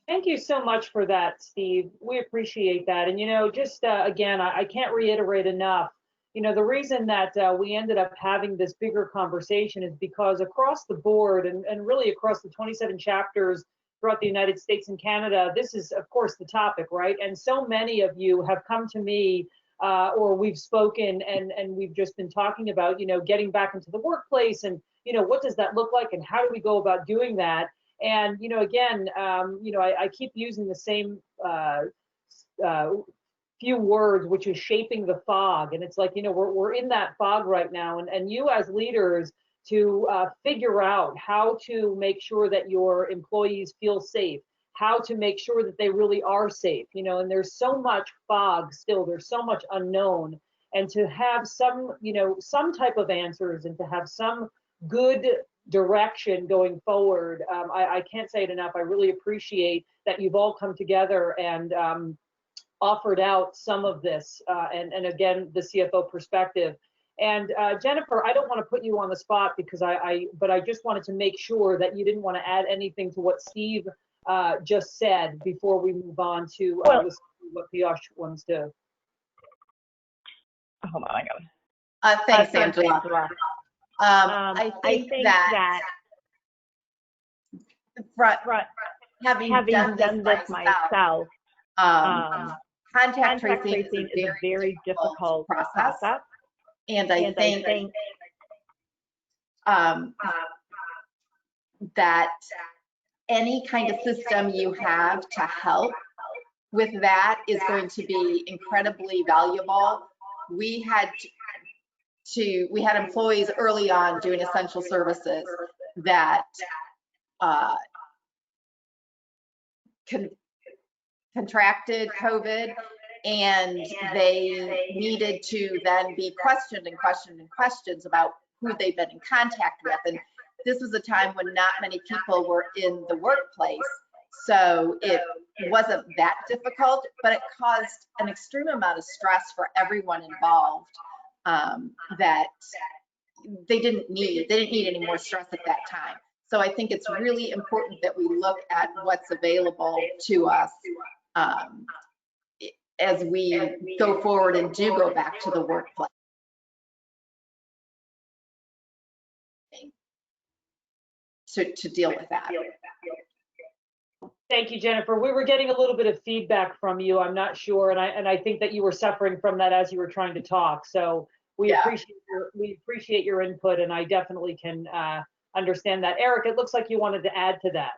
Thank you so much for that, Steve. We appreciate that. And, you know, just again, I can't reiterate enough, you know, the reason that we ended up having this bigger conversation is because across the board and really across the 27 chapters throughout the United States and Canada, this is, of course, the topic, right? And so many of you have come to me or we've spoken and we've just been talking about, you know, getting back into the workplace and, you know, what does that look like and how do we go about doing that? And, you know, again, you know, I keep using the same few words, which is shaping the fog. And it's like, you know, we're in that fog right now. And you as leaders to figure out how to make sure that your employees feel safe, how to make sure that they really are safe, you know, and there's so much fog still, there's so much unknown. And to have some, you know, some type of answers and to have some good direction going forward. I can't say it enough. I really appreciate that you've all come together and offered out some of this and again, the CFO perspective. And Jennifer, I don't want to put you on the spot because but I just wanted to make sure that you didn't want to add anything to what Steve just said before we move on to listen to what Piyush wants to. Hold on, I got it. Thanks, Angela. I think that having done this myself, contact tracing is a very difficult process. And I think that any kind of system you have to help with that is going to be incredibly valuable. We had employees early on doing essential services that contracted COVID, and they needed to then be questioned about who they've been in contact with. And this was a time when not many people were in the workplace. So it wasn't that difficult, but it caused an extreme amount of stress for everyone involved. That they didn't need any more stress at that time. So I think it's really important that we look at what's available to us as we go forward and do go back to the workplace. To deal with that. Thank you, Jennifer. We were getting a little bit of feedback from you. I'm not sure, and I think that you were suffering from that as you were trying to talk. So we appreciate your input, and I definitely can understand that. Eric, it looks like you wanted to add to that.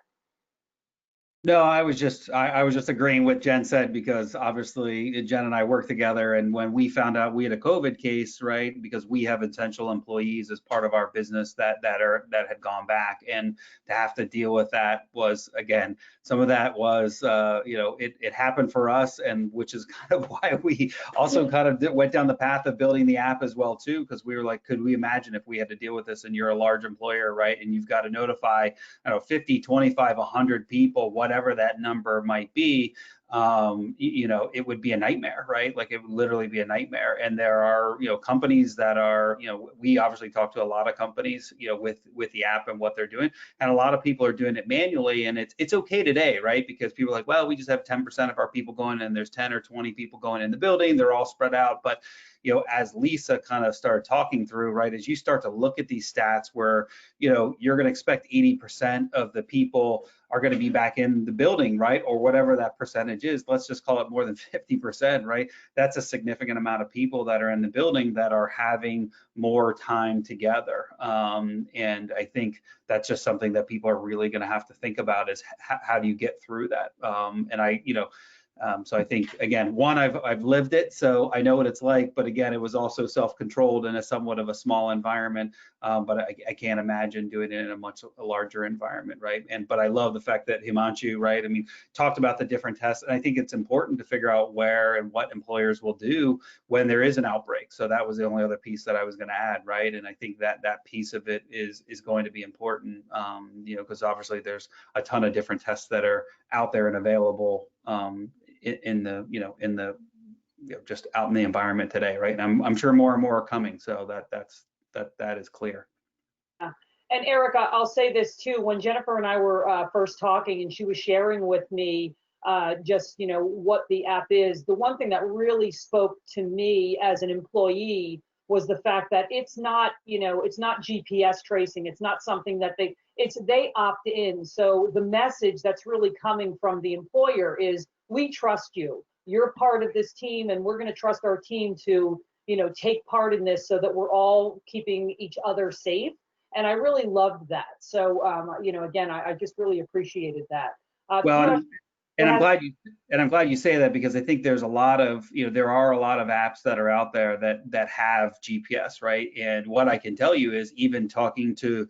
No, I was just agreeing with Jen said, because obviously Jen and I work together, and when we found out we had a COVID case, right, because we have essential employees as part of our business that had gone back, and to have to deal with that was, again, some of that was you know, it happened for us, and which is kind of why we also kind of went down the path of building the app as well too, because we were like, could we imagine if we had to deal with this, and you're a large employer, right, and you've got to notify, I don't know, 50, 25, 100 people, whatever that number might be, you know, it would be a nightmare, right? Like it would literally be a nightmare. And there are, you know, companies that are, you know, we obviously talk to a lot of companies, you know, with the app and what they're doing, and a lot of people are doing it manually, and it's okay today, right? Because people are like, well, we just have 10% of our people going, and there's 10 or 20 people going in the building, they're all spread out. But you know, as Lisa kind of started talking through, right, as you start to look at these stats where, you know, you're going to expect 80% of the people are going to be back in the building, right, or whatever that percentage is, let's just call it more than 50%, right? That's a significant amount of people that are in the building that are having more time together. And I think that's just something that people are really going to have to think about is how do you get through that? And I, you know, So I think, again, one, I've lived it, so I know what it's like, but again, it was also self-controlled in a somewhat of a small environment, but I can't imagine doing it in a much larger environment, right? But I love the fact that Himanshu, right, I mean, talked about the different tests, and I think it's important to figure out where and what employers will do when there is an outbreak. So that was the only other piece that I was going to add, right? And I think that piece of it is going to be important, you know, because obviously there's a ton of different tests that are out there and available in the, you know, just out in the environment today, right? And I'm sure more and more are coming, so that is clear. And Eric, I'll say this too. When Jennifer and I were first talking, and she was sharing with me just, you know, what the app is, the one thing that really spoke to me as an employee was the fact that it's not, you know, it's not GPS tracing. It's not something that they opt in. So the message that's really coming from the employer is, we trust you. You're part of this team, and we're going to trust our team to, you know, take part in this so that we're all keeping each other safe. And I really loved that. So, you know, again, I just really appreciated that. Well, and I'm glad you say that, because I think there's a lot of, you know, there are a lot of apps that are out there that have GPS, right? And what I can tell you is, even talking to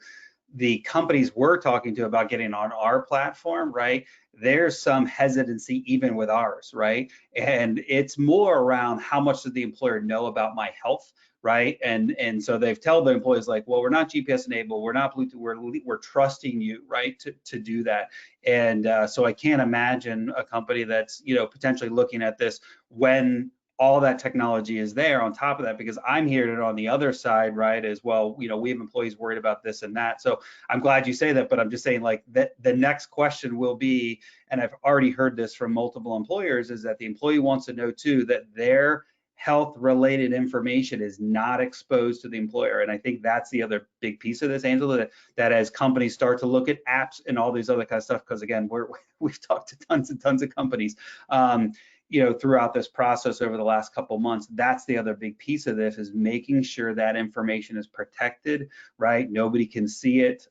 the companies we're talking to about getting on our platform, right, there's some hesitancy even with ours, right? And it's more around, how much does the employer know about my health, right? And so they've told the employees, like, well, we're not GPS enabled, we're not Bluetooth, we're trusting you, right, to do that. And so I can't imagine a company that's, you know, potentially looking at this when all that technology is there on top of that, because I'm hearing it on the other side, right, as well. You know, we have employees worried about this and that. So I'm glad you say that, but I'm just saying, like, that the next question will be, and I've already heard this from multiple employers, is that the employee wants to know too that their health related information is not exposed to the employer. And I think that's the other big piece of this, Angela, that as companies start to look at apps and all these other kind of stuff, because again, we've talked to tons and tons of companies, you know, throughout this process over the last couple of months. That's the other big piece of this, is making sure that information is protected, right? Nobody can see it,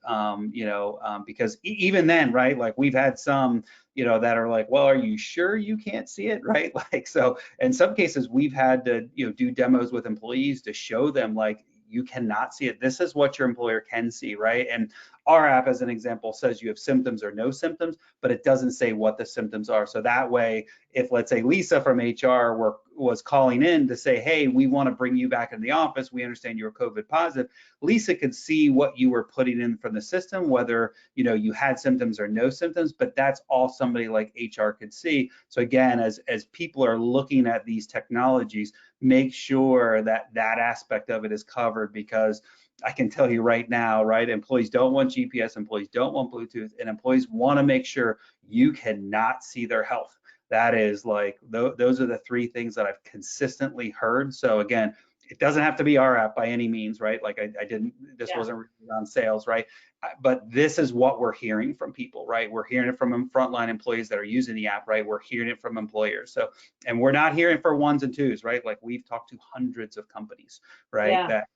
you know, because even then, right, like, we've had some, you know, that are like, well, are you sure you can't see it, right? Like, so in some cases we've had to, you know, do demos with employees to show them, like, you cannot see it. This is what your employer can see, right? And our app, as an example, says you have symptoms or no symptoms, but it doesn't say what the symptoms are. So that way, if, let's say, Lisa from HR was calling in to say, hey, we want to bring you back in the office, we understand you're COVID positive, Lisa could see what you were putting in from the system, whether, you know, you had symptoms or no symptoms, but that's all somebody like HR could see. So again, as people are looking at these technologies, make sure that that aspect of it is covered, because I can tell you right now, right, employees don't want GPS, employees don't want Bluetooth, and employees want to make sure you cannot see their health. That is, like, those are the three things that I've consistently heard. So again, it doesn't have to be our app by any means, right? Like, this wasn't on sales, right? But this is what we're hearing from people, right? We're hearing it from frontline employees that are using the app, right? We're hearing it from employers. So, and we're not hearing for ones and twos, right? Like, we've talked to hundreds of companies, right? Yeah. That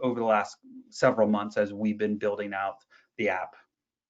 over the last several months as we've been building out the app.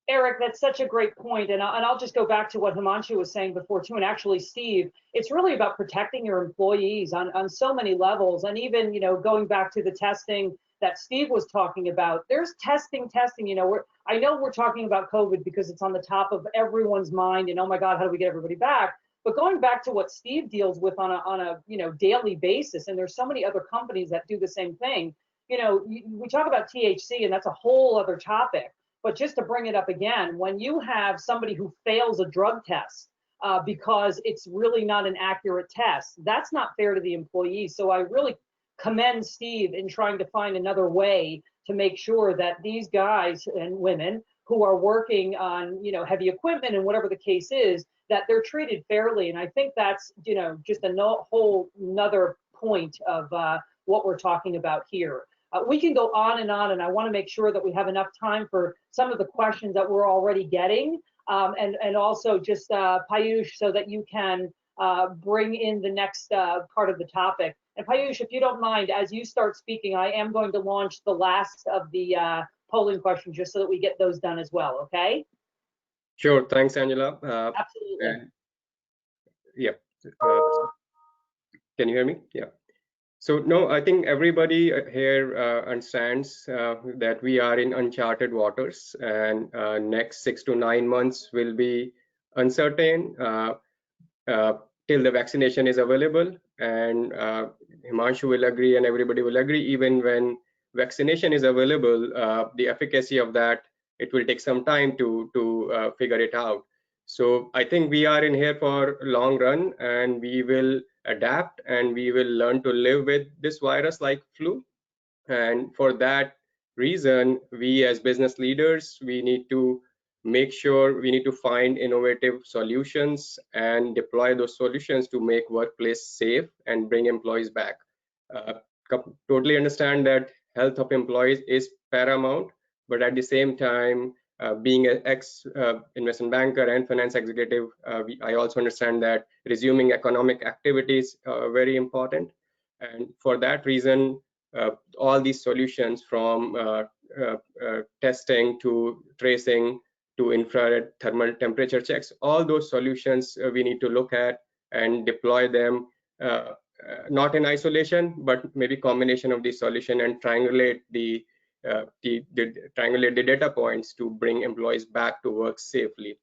Eric, that's such a great point. And I'll just go back to what Himanshu was saying before too, and actually Steve, it's really about protecting your employees on so many levels. And even, you know, going back to the testing that Steve was talking about, there's testing, you know, I know we're talking about COVID because it's on the top of everyone's mind, and oh my God, how do we get everybody back? But going back to what Steve deals with on a you know, daily basis, and there's so many other companies that do the same thing. You know, we talk about THC, and that's a whole other topic. But just to bring it up again, when you have somebody who fails a drug test because it's really not an accurate test, that's not fair to the employees. So I really commend Steve in trying to find another way to make sure that these guys and women who are working on, you know, heavy equipment and whatever the case is, that they're treated fairly. And I think that's, you know, just a whole nother point of what we're talking about here. We can go on, and I want to make sure that we have enough time for some of the questions that we're already getting, and also just Payush, so that you can bring in the next part of the topic. And Payush, if you don't mind, as you start speaking, I am going to launch the last of the polling questions, just so that we get those done as well, okay? Sure, thanks, Angela. Absolutely. Yeah. Can you hear me? Yeah. So no, I think everybody here understands that we are in uncharted waters, and next 6 to 9 months will be uncertain till the vaccination is available. And Himanshu will agree, and everybody will agree, even when vaccination is available, the efficacy of that, it will take some time to figure it out. So I think we are in here for long run, and we will adapt, and we will learn to live with this virus like flu. And for that reason, we as business leaders, we need to make sure, we need to find innovative solutions and deploy those solutions to make workplace safe and bring employees back. Totally understand that health of employees is paramount, but at the same time, being an ex-investment banker and finance executive, I also understand that resuming economic activities are very important. And for that reason, all these solutions from testing to tracing to infrared thermal temperature checks, all those solutions we need to look at and deploy them, not in isolation, but maybe combination of the solution, and triangulate the data points to bring employees back to work safely.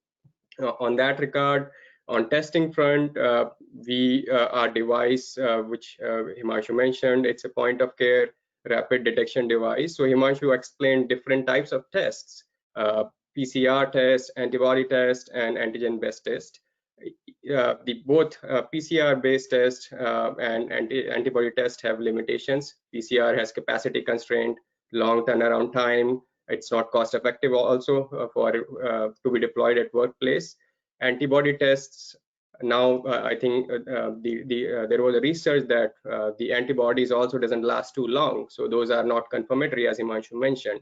On that regard, on testing front, our device, which Himanshu mentioned, it's a point of care rapid detection device. So Himanshu explained different types of tests, PCR test, antibody test, and antigen-based test. Both PCR-based test and antibody test have limitations. PCR has capacity constraint, long turnaround time. It's not cost effective also to be deployed at workplace. Antibody tests, now I think there was a research that the antibodies also doesn't last too long. So those are not confirmatory, as Himanshu mentioned.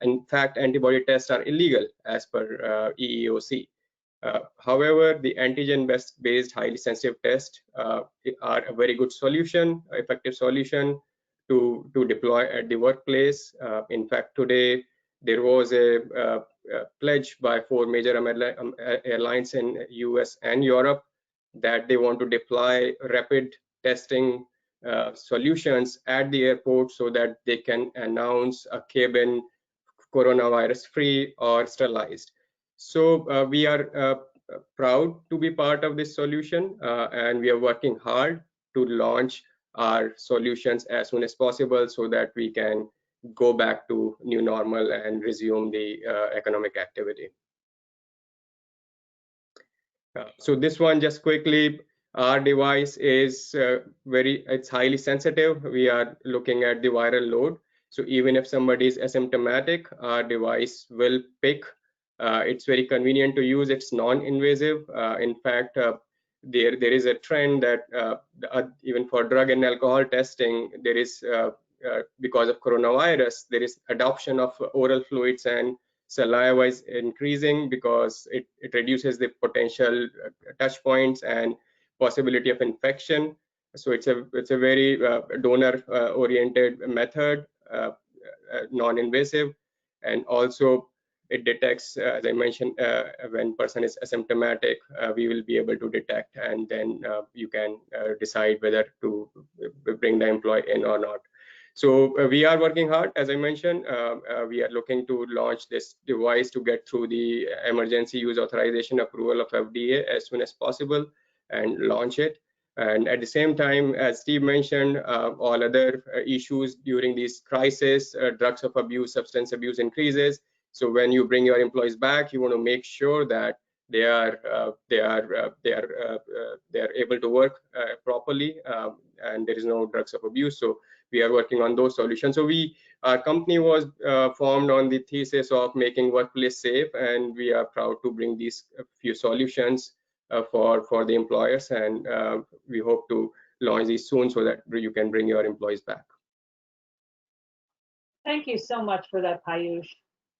In fact, antibody tests are illegal as per EEOC. However, the antigen-based highly sensitive tests are a very good solution, effective solution to deploy at the workplace. In fact, today there was a pledge by 4 major airlines in US and Europe that they want to deploy rapid testing solutions at the airport so that they can announce a cabin coronavirus free or sterilized. So we are proud to be part of this solution, and we are working hard to launch our solutions as soon as possible so that we can go back to new normal and resume the economic activity. So this one, just quickly, our device is it's highly sensitive. We are looking at the viral load. So even if somebody is asymptomatic, our device will pick. It's very convenient to use. It's non-invasive. In fact, there is a trend that even for drug and alcohol testing, there is because of coronavirus, there is adoption of oral fluids, and saliva is increasing because it reduces the potential touch points and possibility of infection. So it's a very donor oriented method, non-invasive, and also it detects, as I mentioned, when person is asymptomatic, we will be able to detect, and then you can decide whether to bring the employee in or not. So we are working hard, as I mentioned. We are looking to launch this device to get through the emergency use authorization approval of FDA as soon as possible and launch it. And at the same time, as Steve mentioned, all other issues during this crisis, drugs of abuse, substance abuse increases. So when you bring your employees back, you want to make sure that they are able to work properly, and there is no drugs of abuse. So we are working on those solutions. So our company was formed on the thesis of making workplace safe, and we are proud to bring these few solutions for the employers, and we hope to launch these soon so that you can bring your employees back. Thank you so much for that, Piyush.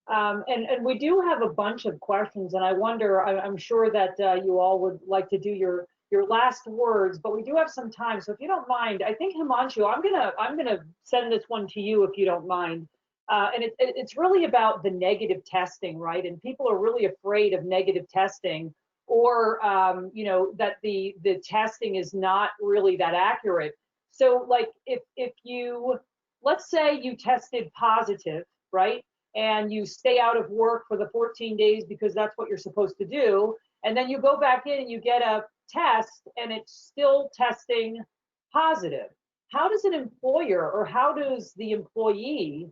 And we do have a bunch of questions, and I wonder, I'm sure that you all would like to do your last words, but we do have some time. So if you don't mind, I think Himanshu, I'm gonna send this one to you if you don't mind. And it's really about the negative testing, right? And people are really afraid of negative testing. or you know, that the testing is not really that accurate. So like if you, let's say you tested positive, right? And you stay out of work for the 14 days because that's what you're supposed to do. And then you go back in and you get a test and it's still testing positive. How does an employer, or how does the employee,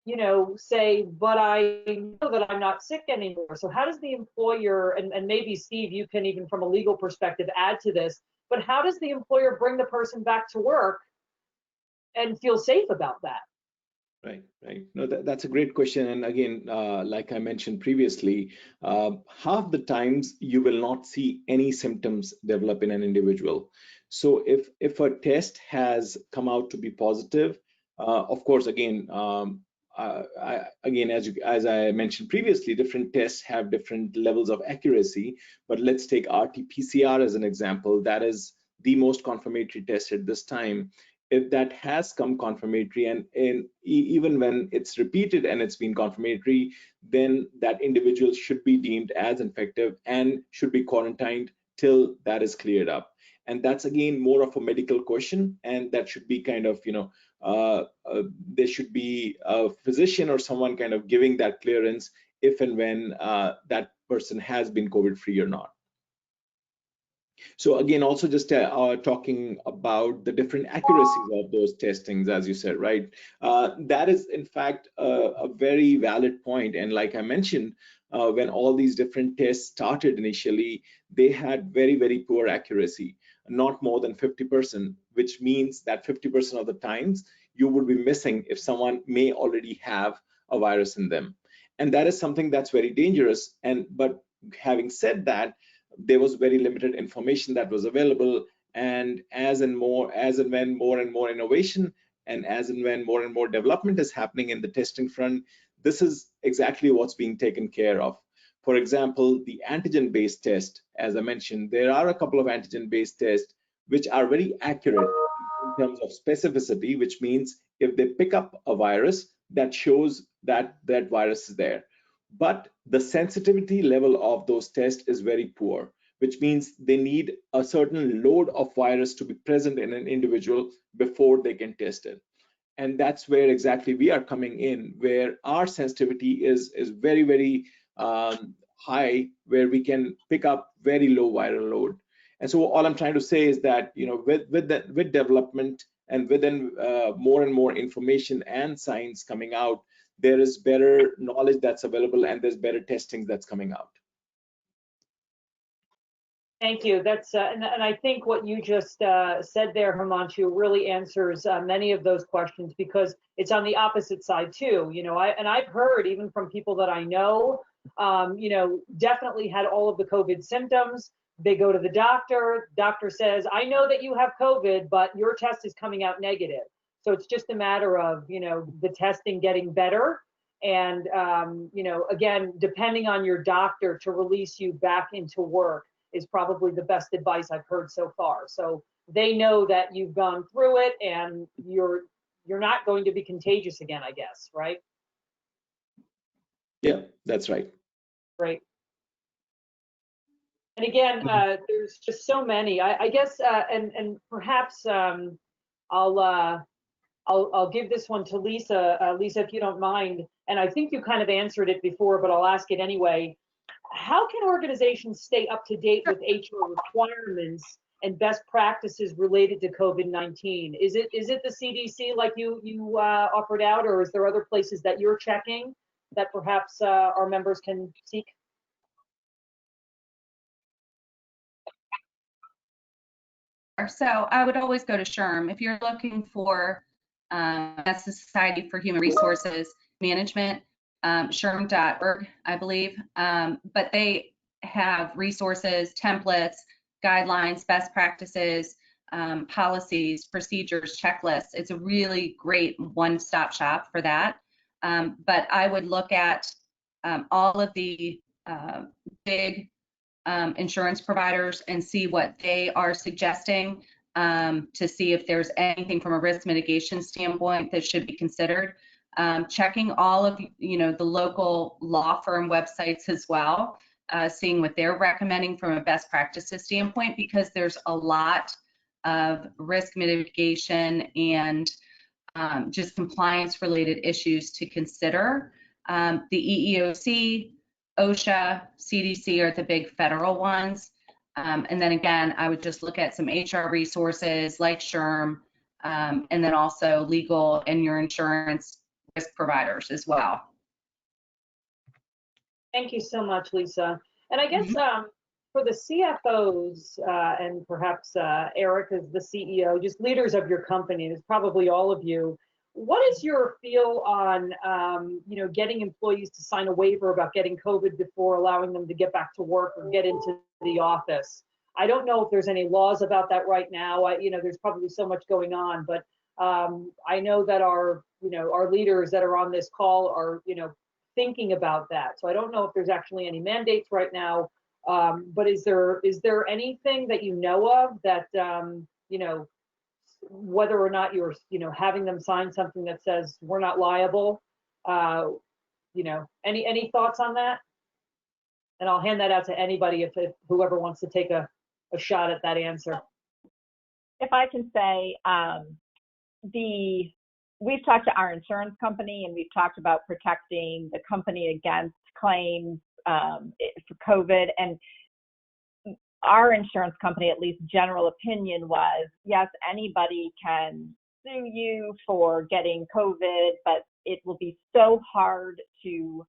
you know, say, but I know that I'm not sick anymore? So how does the employer, and maybe Steve, you can even from a legal perspective add to this, but how does the employer bring the person back to work and feel safe about that? Right, right. No, that's a great question. And again, like I mentioned previously, half the times you will not see any symptoms develop in an individual. So if a test has come out to be positive, of course, again, as I mentioned previously, different tests have different levels of accuracy. But let's take RT-PCR as an example. That is the most confirmatory test at this time. If that has come confirmatory, and even when it's repeated and it's been confirmatory, then that individual should be deemed as infective and should be quarantined till that is cleared up. And that's again more of a medical question, and that should be kind of, you know, there should be a physician or someone kind of giving that clearance if and when that person has been COVID-free or not. So again, also just talking about the different accuracies of those testings, as you said, right? That is in fact a very valid point. And like I mentioned, when all these different tests started initially, they had very, very poor accuracy, not more than 50%, which means that 50% of the times you would be missing if someone may already have a virus in them. And that is something that's very dangerous. But having said that, there was very limited information that was available, and as and when more and more innovation and as and when more and more development is happening in the testing front, this is exactly what's being taken care of. For example, the antigen-based test, as I mentioned, there are a couple of antigen-based tests which are very accurate in terms of specificity, which means if they pick up a virus, that shows that that virus is there. But the sensitivity level of those tests is very poor, which means they need a certain load of virus to be present in an individual before they can test it. And that's where exactly we are coming in, where our sensitivity is very, very high, where we can pick up very low viral load. And so all I'm trying to say is that, you know, with development and within more and more information and science coming out, there is better knowledge that's available, and there's better testing that's coming out. Thank you. That's and I think what you just said there, Himanshu, really answers many of those questions, because it's on the opposite side too. You know, I've heard even from people that I know, you know, definitely had all of the COVID symptoms. They go to the doctor. Doctor says, "I know that you have COVID, but your test is coming out negative." So it's just a matter of, you know, the testing getting better. And, you know, again, depending on your doctor to release you back into work is probably the best advice I've heard so far. So they know that you've gone through it and you're not going to be contagious again, I guess, right? Yeah, that's right. Right. And again, there's just so many. I guess, and perhaps I'll give this one to Lisa. Lisa, if you don't mind. And I think you kind of answered it before, but I'll ask it anyway. How can organizations stay up to date with HR requirements and best practices related to COVID-19? Is it the CDC like you offered out, or is there other places that you're checking that perhaps our members can seek? So I would always go to SHRM. If you're looking for, that's the Society for Human Resources Management, SHRM.org, I believe. But they have resources, templates, guidelines, best practices, policies, procedures, checklists. It's a really great one-stop shop for that. But I would look at all of the big insurance providers and see what they are suggesting to see if there's anything from a risk mitigation standpoint that should be considered. Checking all of, you know, the local law firm websites as well seeing what they're recommending from a best practices standpoint, because there's a lot of risk mitigation and just compliance related issues to consider. The EEOC, OSHA, CDC are the big federal ones. And then again, I would just look at some HR resources like SHRM, and then also legal and your insurance risk providers as well. Thank you so much, Lisa. And I guess for the CFOs and perhaps Eric as the CEO, just leaders of your company, there's probably all of you. What is your feel on, getting employees to sign a waiver about getting COVID before allowing them to get back to work or get into the office? I don't know if there's any laws about that right now. There's probably so much going on, but I know that our leaders that are on this call are, thinking about that. So I don't know if there's actually any mandates right now, but is there anything that you know of that, whether or not you're, having them sign something that says we're not liable, any thoughts on that? And I'll hand that out to anybody if whoever wants to take a shot at that answer. If I can say, we've talked to our insurance company and we've talked about protecting the company against claims for COVID. And our insurance company, at least general opinion was, yes, anybody can sue you for getting COVID, but it will be so hard to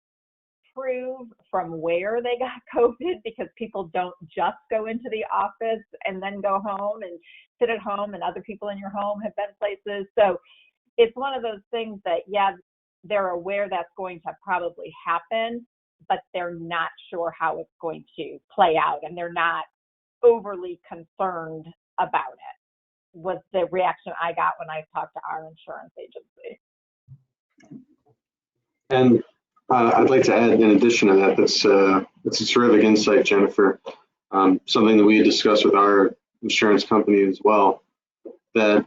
prove from where they got COVID, because people don't just go into the office and then go home and sit at home, and other people in your home have been places. So it's one of those things that, yeah, they're aware that's going to probably happen, but they're not sure how it's going to play out, and they're not overly concerned about it, was the reaction I got when I talked to our insurance agency. And I'd like to add, in addition to that, that's a terrific insight, Jennifer. Something that we had discussed with our insurance company as well, that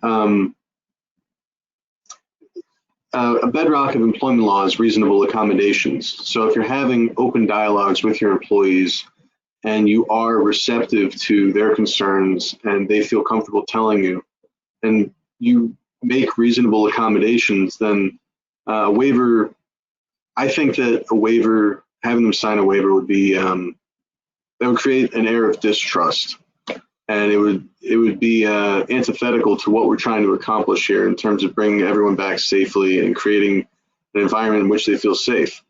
a bedrock of employment law is reasonable accommodations. So if you're having open dialogues with your employees and you are receptive to their concerns and they feel comfortable telling you, and you make reasonable accommodations, then a waiver, I think that a waiver, having them sign a waiver would be, that would create an air of distrust. And it would be antithetical to what we're trying to accomplish here in terms of bringing everyone back safely and creating an environment in which they feel safe.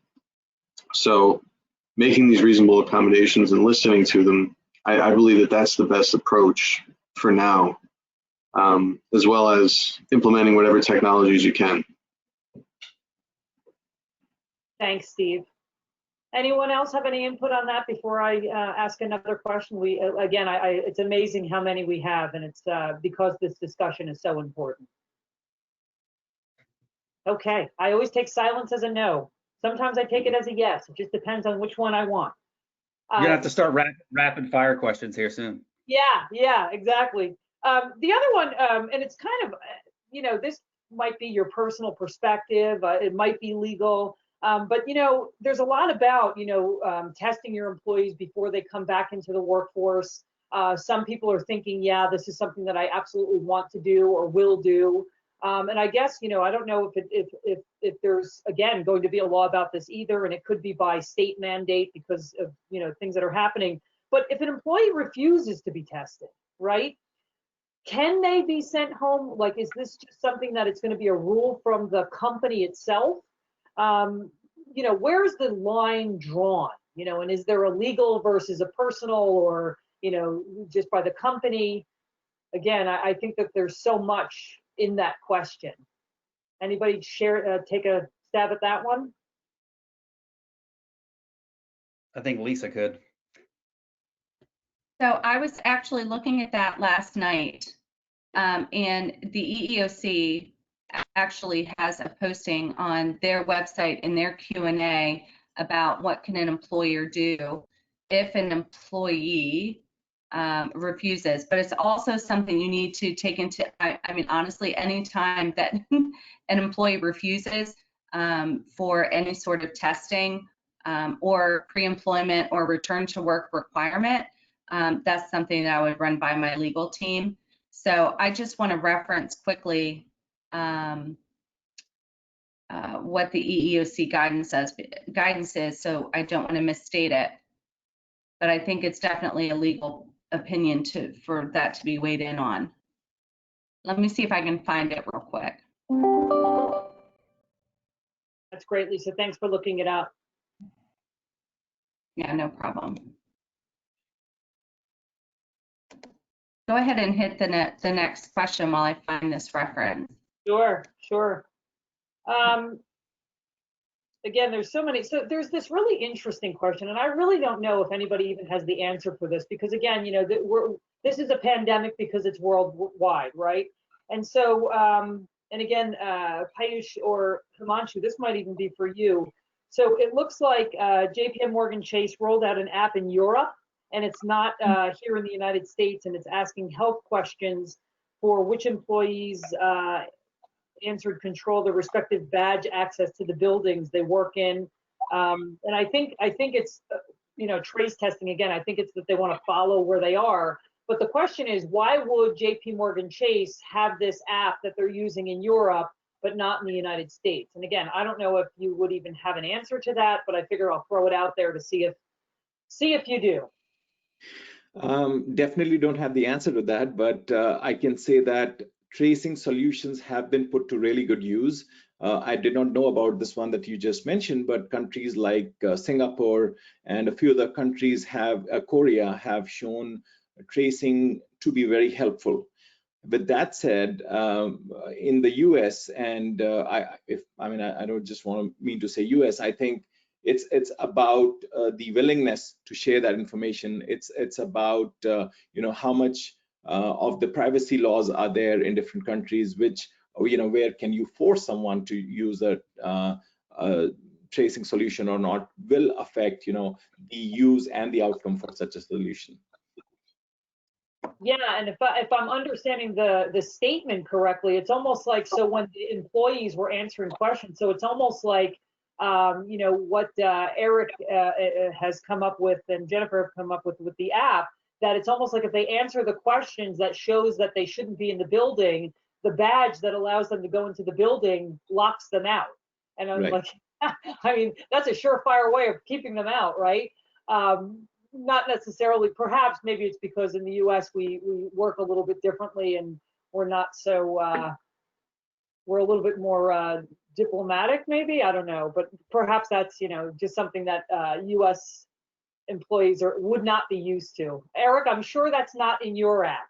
So making these reasonable accommodations and listening to them, I believe that that's the best approach for now, as well as implementing whatever technologies you can. Thanks, Steve. Anyone else have any input on that before I ask another question? It's amazing how many we have, and it's because this discussion is so important. Okay, I always take silence as a no. Sometimes I take it as a yes. It just depends on which one I want. You're gonna have to start rapid fire questions here soon. Yeah, exactly. The other one, and it's kind of, this might be your personal perspective. It might be legal. But, there's a lot about, testing your employees before they come back into the workforce. Some people are thinking, yeah, this is something that I absolutely want to do or will do. And I guess, I don't know if there's, again, going to be a law about this either, and it could be by state mandate because of, things that are happening. But if an employee refuses to be tested, right, can they be sent home? Like, is this just something that it's going to be a rule from the company itself? Where's the line drawn, and is there a legal versus a personal, or, just by the company? Again, I think that there's so much in that question. Anybody take a stab at that one? I think Lisa could. So I was actually looking at that last night, and the EEOC actually has a posting on their website in their Q&A about what can an employer do if an employee refuses. But it's also something you need to take into, I mean, honestly, anytime that an employee refuses for any sort of testing, or pre-employment or return to work requirement, that's something that I would run by my legal team. So I just want to reference quickly what the EEOC guidance is, so I don't want to misstate it. But I think it's definitely a legal opinion for that to be weighed in on. Let me see if I can find it real quick. That's great, Lisa. Thanks for looking it up. Yeah, no problem. Go ahead and hit the next question while I find this reference. Sure, sure. Again, there's so many. So there's this really interesting question, and I really don't know if anybody even has the answer for this, because again, you know, this is a pandemic because it's worldwide, right? And so, and again, Piyush or Himanshu, this might even be for you. So it looks like JP Morgan Chase rolled out an app in Europe, and it's not here in the United States, and it's asking health questions for which employees answered control the respective badge access to the buildings they work in. And I think it's, you know, trace testing again. I think it's that they want to follow where they are. But the question is, why would JP Morgan Chase have this app that they're using in Europe, but not in the United States? And again, I don't know if you would even have an answer to that, but I figure I'll throw it out there to see if you do. Definitely don't have the answer to that, but I can say that tracing solutions have been put to really good use. I did not know about this one that you just mentioned, but countries like Singapore and a few other countries Korea have shown tracing to be very helpful. With that said, in the US, and I don't just mean to say US, I think it's about the willingness to share that information. It's about you know, how much of the privacy laws are there in different countries, which, you know, where can you force someone to use a tracing solution or not, will affect, you know, the use and the outcome for such a solution. Yeah, and if I'm understanding the statement correctly, it's almost like, so when the employees were answering questions, so it's almost like, you know, what Eric has come up with and Jennifer have come up with the app, that it's almost like if they answer the questions that shows that they shouldn't be in the building, the badge that allows them to go into the building locks them out. And I'm like, I mean, that's a surefire way of keeping them out, right? Not necessarily, perhaps maybe it's because in the US we work a little bit differently and we're not so, we're a little bit more diplomatic maybe, I don't know, but perhaps that's, you know, just something that US employees would not be used to. Eric, I'm sure that's not in your app.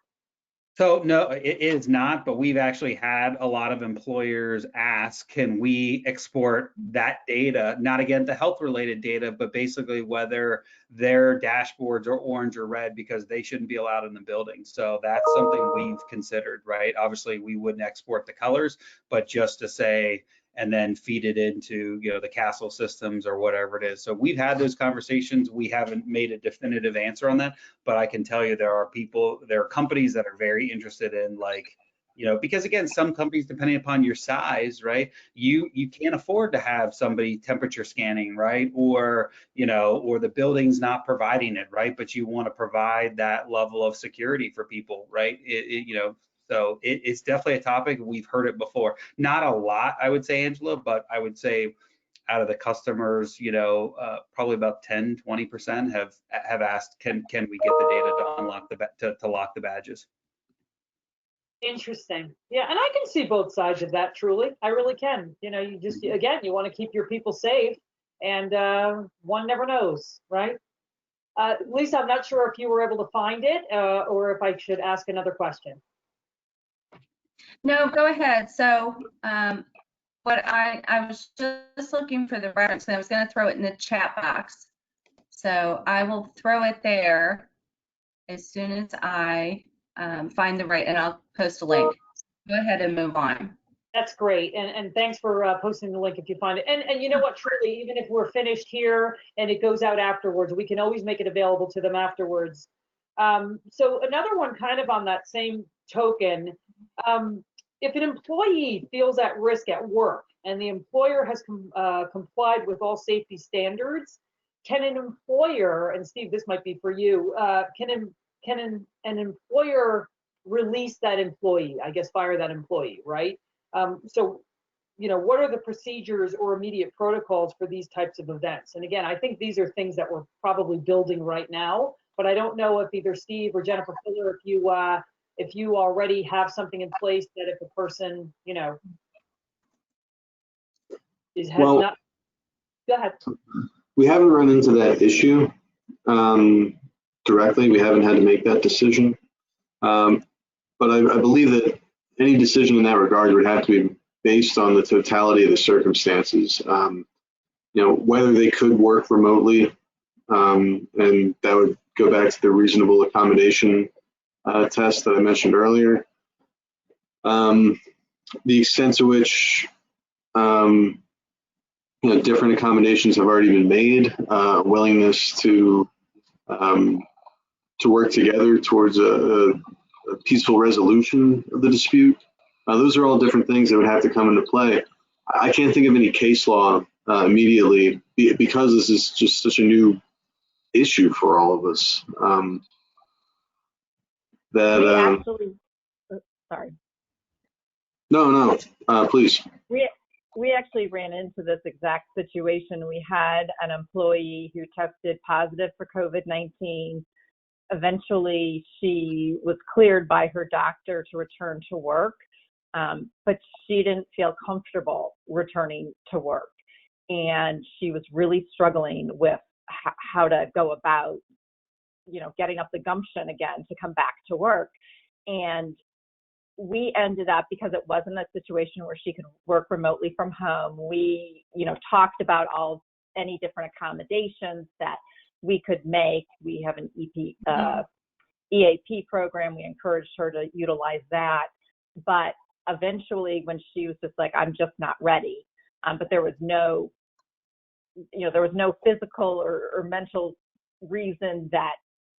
So no, it is not, but we've actually had a lot of employers ask, can we export that data, not again the health related data, but basically whether their dashboards are orange or red because they shouldn't be allowed in the building. So that's something we've considered, right? Obviously we wouldn't export the colors, but just to say, and then feed it into, you know, the Castle systems or whatever it is. So we've had those conversations. We haven't made a definitive answer on that, but I can tell you there are companies that are very interested in, like, you know, because again, some companies, depending upon your size, right, you can't afford to have somebody temperature scanning, right, or, you know, or the building's not providing it, right, but you want to provide that level of security for people, right, you know. So it's definitely a topic. We've heard it before. Not a lot, I would say, Angela, but I would say out of the customers, you know, probably about 10-20% have asked, can we get the data to unlock to lock the badges? Interesting. Yeah, and I can see both sides of that, truly. I really can. You know, you just, again, you want to keep your people safe, and one never knows, right? Lisa, I'm not sure if you were able to find it or if I should ask another question. No, go ahead. So what I was just looking for the reference, and I was going to throw it in the chat box. So I will throw it there as soon as I find the right, and I'll post a link. Go ahead and move on. That's great, and thanks for posting the link if you find it. And you know what, truly, even if we're finished here and it goes out afterwards, we can always make it available to them afterwards. So another one kind of on that same token, if an employee feels at risk at work and the employer has complied with all safety standards, can an employer, and Steve, this might be for you, can an employer release that employee, I guess fire that employee, right? So, you know, what are the procedures or immediate protocols for these types of events? And again, I think these are things that we're probably building right now, but I don't know if either Steve or Jennifer Fuller, if you already have something in place that if a person, you know, has not, go ahead. We haven't run into that issue directly. We haven't had to make that decision. But I believe that any decision in that regard would have to be based on the totality of the circumstances. You know, whether they could work remotely, and that would go back to the reasonable accommodation test that I mentioned earlier. The extent to which you know, different accommodations have already been made, willingness to work together towards a peaceful resolution of the dispute. Those are all different things that would have to come into play. I can't think of any case law immediately because this is just such a new issue for all of us. Sorry. No, please. We actually ran into this exact situation. We had an employee who tested positive for COVID-19. Eventually, she was cleared by her doctor to return to work, but she didn't feel comfortable returning to work. And she was really struggling with how to go about, you know, getting up the gumption again to come back to work. And we ended up, because it wasn't a situation where she could work remotely from home, we, you know, talked about any different accommodations that we could make. We have an EAP program. We encouraged her to utilize that. But eventually, when she was just like, I'm just not ready, but there was no, you know, there was no physical or mental reason that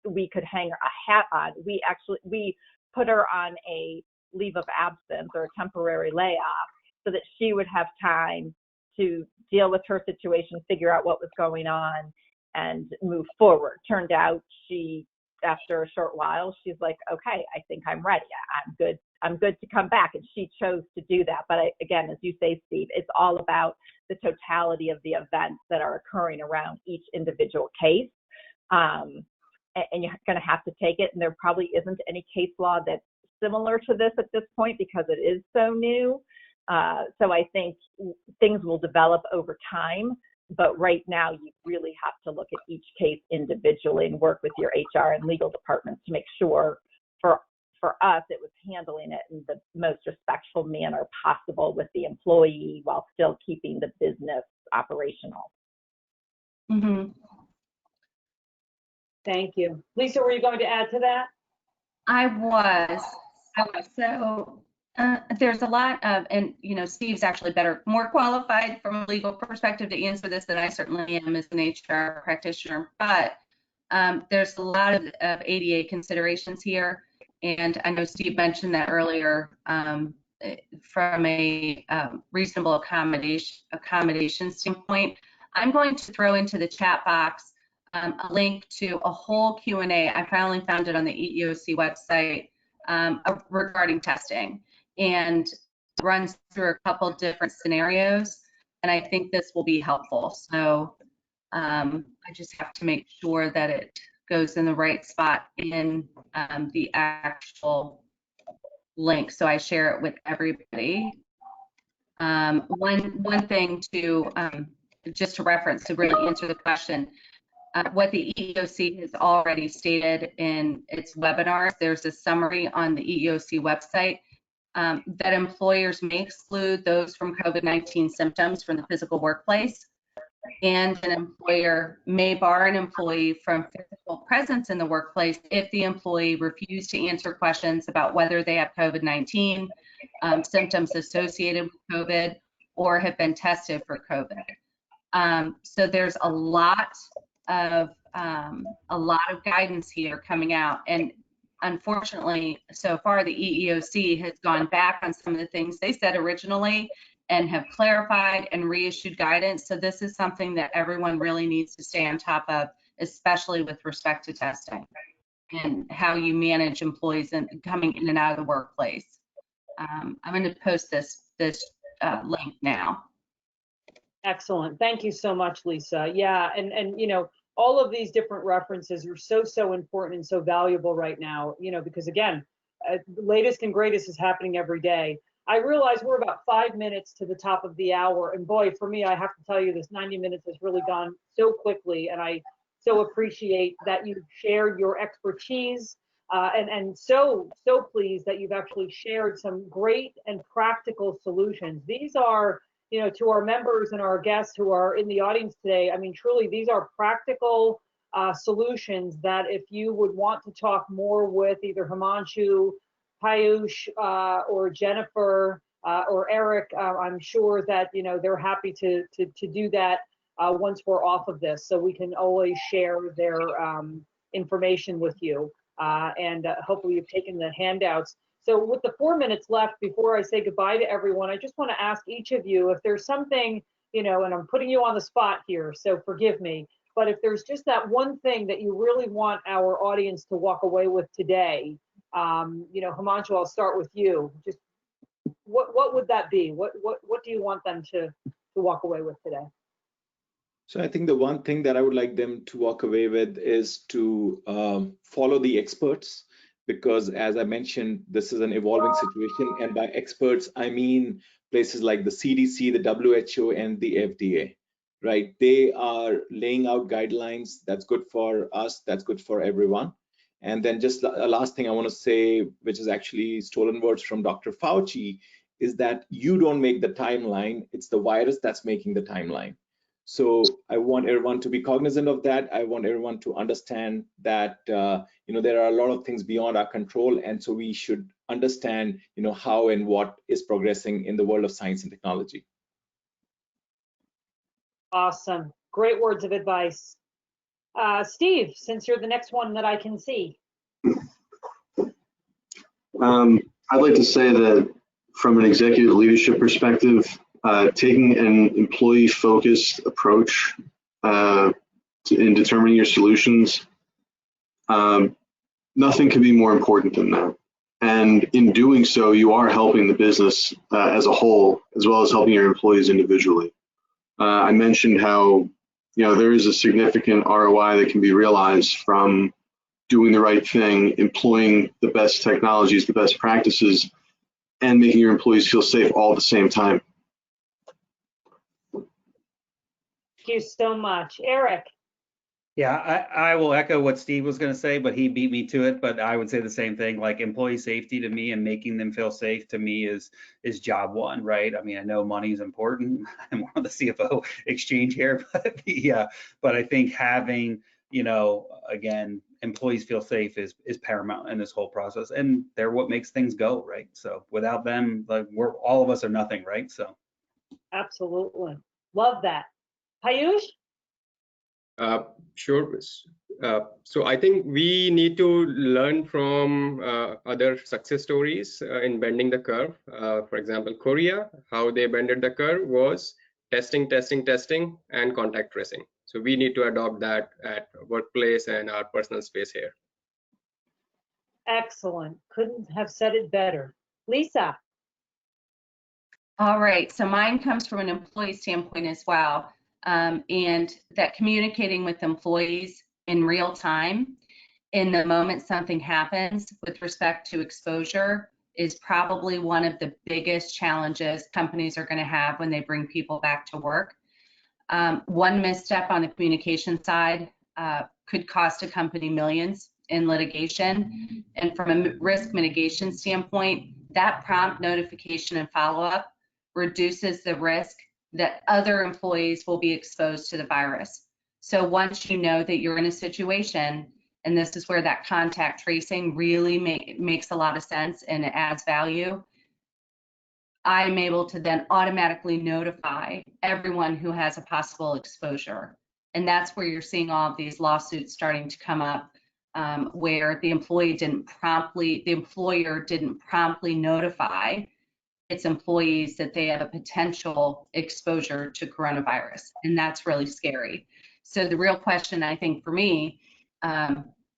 we could hang a hat on. We put her on a leave of absence or a temporary layoff so that she would have time to deal with her situation, figure out what was going on, and move forward. Turned out after a short while, she's like, okay, I think I'm ready. I'm good to come back. And she chose to do that. But again, as you say, Steve, it's all about the totality of the events that are occurring around each individual case. And you're going to have to take it. And there probably isn't any case law that's similar to this at this point because it is so new. So I think things will develop over time, but right now you really have to look at each case individually and work with your HR and legal departments to make sure for us it was handling it in the most respectful manner possible with the employee while still keeping the business operational. Mm-hmm. Thank you. Lisa, were you going to add to that? I was. So there's a lot of, and you know, Steve's actually more qualified from a legal perspective to answer this than I certainly am as an HR practitioner, but there's a lot of ADA considerations here. And I know Steve mentioned that earlier from a reasonable accommodation standpoint. I'm going to throw into the chat box a link to a whole Q&A. I finally found it on the EEOC website regarding testing, and runs through a couple different scenarios, and I think this will be helpful. So I just have to make sure that it goes in the right spot in the actual link, so I share it with everybody. One thing to just to reference to really answer the question, what the EEOC has already stated in its webinars, there's a summary on the EEOC website that employers may exclude those from COVID-19 symptoms from the physical workplace, and an employer may bar an employee from physical presence in the workplace if the employee refused to answer questions about whether they have COVID-19 symptoms associated with COVID or have been tested for COVID. So there's a lot of guidance here coming out, and unfortunately, so far the EEOC has gone back on some of the things they said originally and have clarified and reissued guidance. So this is something that everyone really needs to stay on top of, especially with respect to testing and how you manage employees and coming in and out of the workplace. I'm going to post this link now. Excellent. Thank you so much, Lisa. Yeah, and you know, all of these different references are so important and so valuable right now, you know, because again, latest and greatest is happening every day. I realize we're about 5 minutes to the top of the hour, and boy, for me, I have to tell you, this 90 minutes has really gone so quickly, and I so appreciate that you've shared your expertise, and so pleased that you've actually shared some great and practical solutions. These are, you know, to our members and our guests who are in the audience today, I mean, truly, these are practical solutions that if you would want to talk more with either Himanshu, Payush, or Jennifer, or Eric, I'm sure that, you know, they're happy to do that once we're off of this, so we can always share their information with you. And hopefully you've taken the handouts. So with the 4 minutes left before I say goodbye to everyone, I just want to ask each of you if there's something, you know, and I'm putting you on the spot here, so forgive me, but if there's just that one thing that you really want our audience to walk away with today, you know, Himanshu, I'll start with you. Just what would that be? What do you want them to walk away with today? So I think the one thing that I would like them to walk away with is to follow the experts, because as I mentioned, this is an evolving situation, and by experts, I mean places like the CDC, the WHO, and the FDA, right? They are laying out guidelines that's good for us, that's good for everyone. And then just a last thing I want to say, which is actually stolen words from Dr. Fauci, is that you don't make the timeline, it's the virus that's making the timeline. So I want everyone to be cognizant of that. I want everyone to understand that you know, there are a lot of things beyond our control, and so we should understand, you know, how and what is progressing in the world of science and technology. Awesome. Great words of advice. Steve, since you're the next one that I can see. I'd like to say that from an executive leadership perspective, taking an employee-focused approach in determining your solutions, nothing can be more important than that. And in doing so, you are helping the business as a whole, as well as helping your employees individually. I mentioned how, you know, there is a significant ROI that can be realized from doing the right thing, employing the best technologies, the best practices, and making your employees feel safe all at the same time. Thank you so much. Eric. Yeah, I will echo what Steve was going to say, but he beat me to it. But I would say the same thing. Like, employee safety to me and making them feel safe to me is job one, right? I mean, I know money is important. I'm one of the CFO exchange here, but I think having, you know, again, employees feel safe is paramount in this whole process, and they're what makes things go, right? So without them, like, all of us are nothing, right? So Absolutely. Love that. Payush? Sure. So I think we need to learn from other success stories in bending the curve. For example, Korea, how they bended the curve was testing, and contact tracing. So we need to adopt that at workplace and our personal space here. Excellent. Couldn't have said it better. Lisa? All right, so mine comes from an employee standpoint as well. And that communicating with employees in real time in the moment something happens with respect to exposure is probably one of the biggest challenges companies are going to have when they bring people back to work. One misstep on the communication side could cost a company millions in litigation. And from a risk mitigation standpoint, that prompt notification and follow-up reduces the risk that other employees will be exposed to the virus. So once you know that you're in a situation, and this is where that contact tracing really makes a lot of sense and it adds value, I'm able to then automatically notify everyone who has a possible exposure. And that's where you're seeing all of these lawsuits starting to come up where the employer didn't promptly notify its employees that they have a potential exposure to coronavirus, and that's really scary. So the real question, I think, for me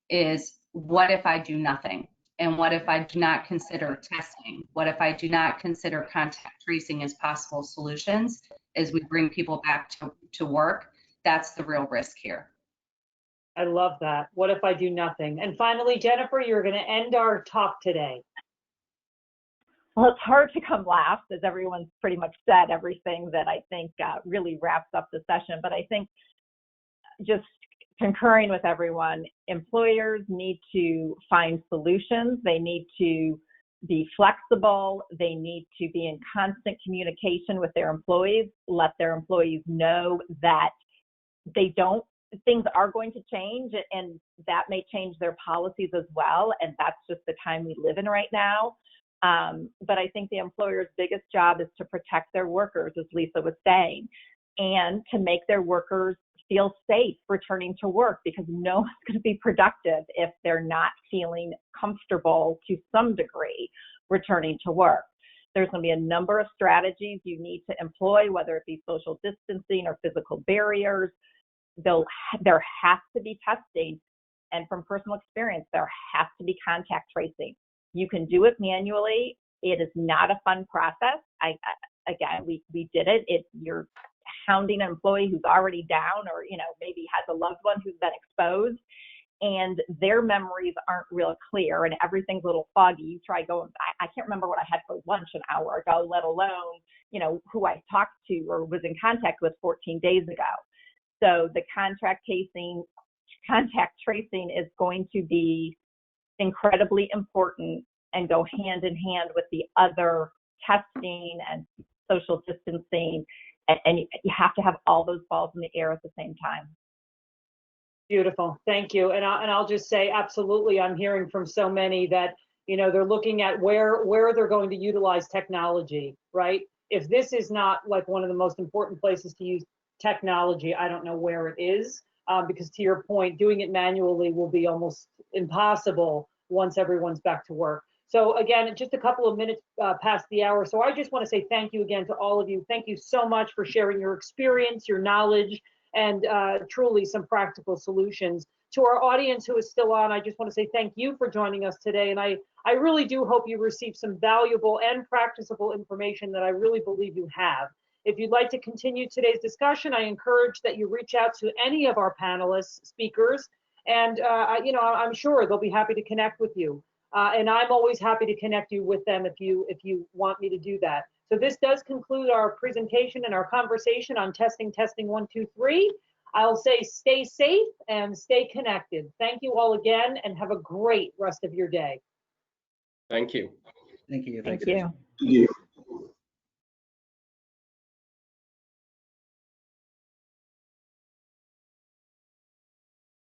is, what if I do nothing? And what if I do not consider testing? What if I do not consider contact tracing as possible solutions as we bring people back to work? That's the real risk here. I love that. What if I do nothing? And finally, Jennifer, you're going to end our talk today. Well, it's hard to come last, as everyone's pretty much said everything that I think really wraps up the session. But I think, just concurring with everyone, employers need to find solutions. They need to be flexible. They need to be in constant communication with their employees, let their employees know that things are going to change, and that may change their policies as well. And that's just the time we live in right now. But I think the employer's biggest job is to protect their workers, as Lisa was saying, and to make their workers feel safe returning to work, because no one's going to be productive if they're not feeling comfortable to some degree returning to work. There's going to be a number of strategies you need to employ, whether it be social distancing or physical barriers. There has to be testing, and from personal experience, there has to be contact tracing. You can do it manually. It is not a fun process. We did it. You're hounding an employee who's already down, or maybe has a loved one who's been exposed, and their memories aren't real clear, and everything's a little foggy. You try going, I can't remember what I had for lunch an hour ago, let alone who I talked to or was in contact with 14 days ago. So the contact tracing is going to be incredibly important and go hand in hand with the other testing and social distancing. And you have to have all those balls in the air at the same time. Beautiful. Thank you. And I'll just say, absolutely, I'm hearing from so many that, they're looking at where they're going to utilize technology, right? If this is not like one of the most important places to use technology, I don't know where it is, because to your point, doing it manually will be almost impossible once everyone's back to work. So again, just a couple of minutes past the hour. So I just want to say thank you again to all of you. Thank you so much for sharing your experience, your knowledge, and truly some practical solutions. To our audience who is still on, I just want to say thank you for joining us today. And I really do hope you received some valuable and practicable information that I really believe you have. If you'd like to continue today's discussion, I encourage that you reach out to any of our panelists, speakers, and I'm sure they'll be happy to connect with you. And I'm always happy to connect you with them if you want me to do that. So this does conclude our presentation and our conversation on testing 1, 2, 3. I'll say stay safe and stay connected. Thank you all again, and have a great rest of your day. Thank you. Thank you. Thank you. Thank you.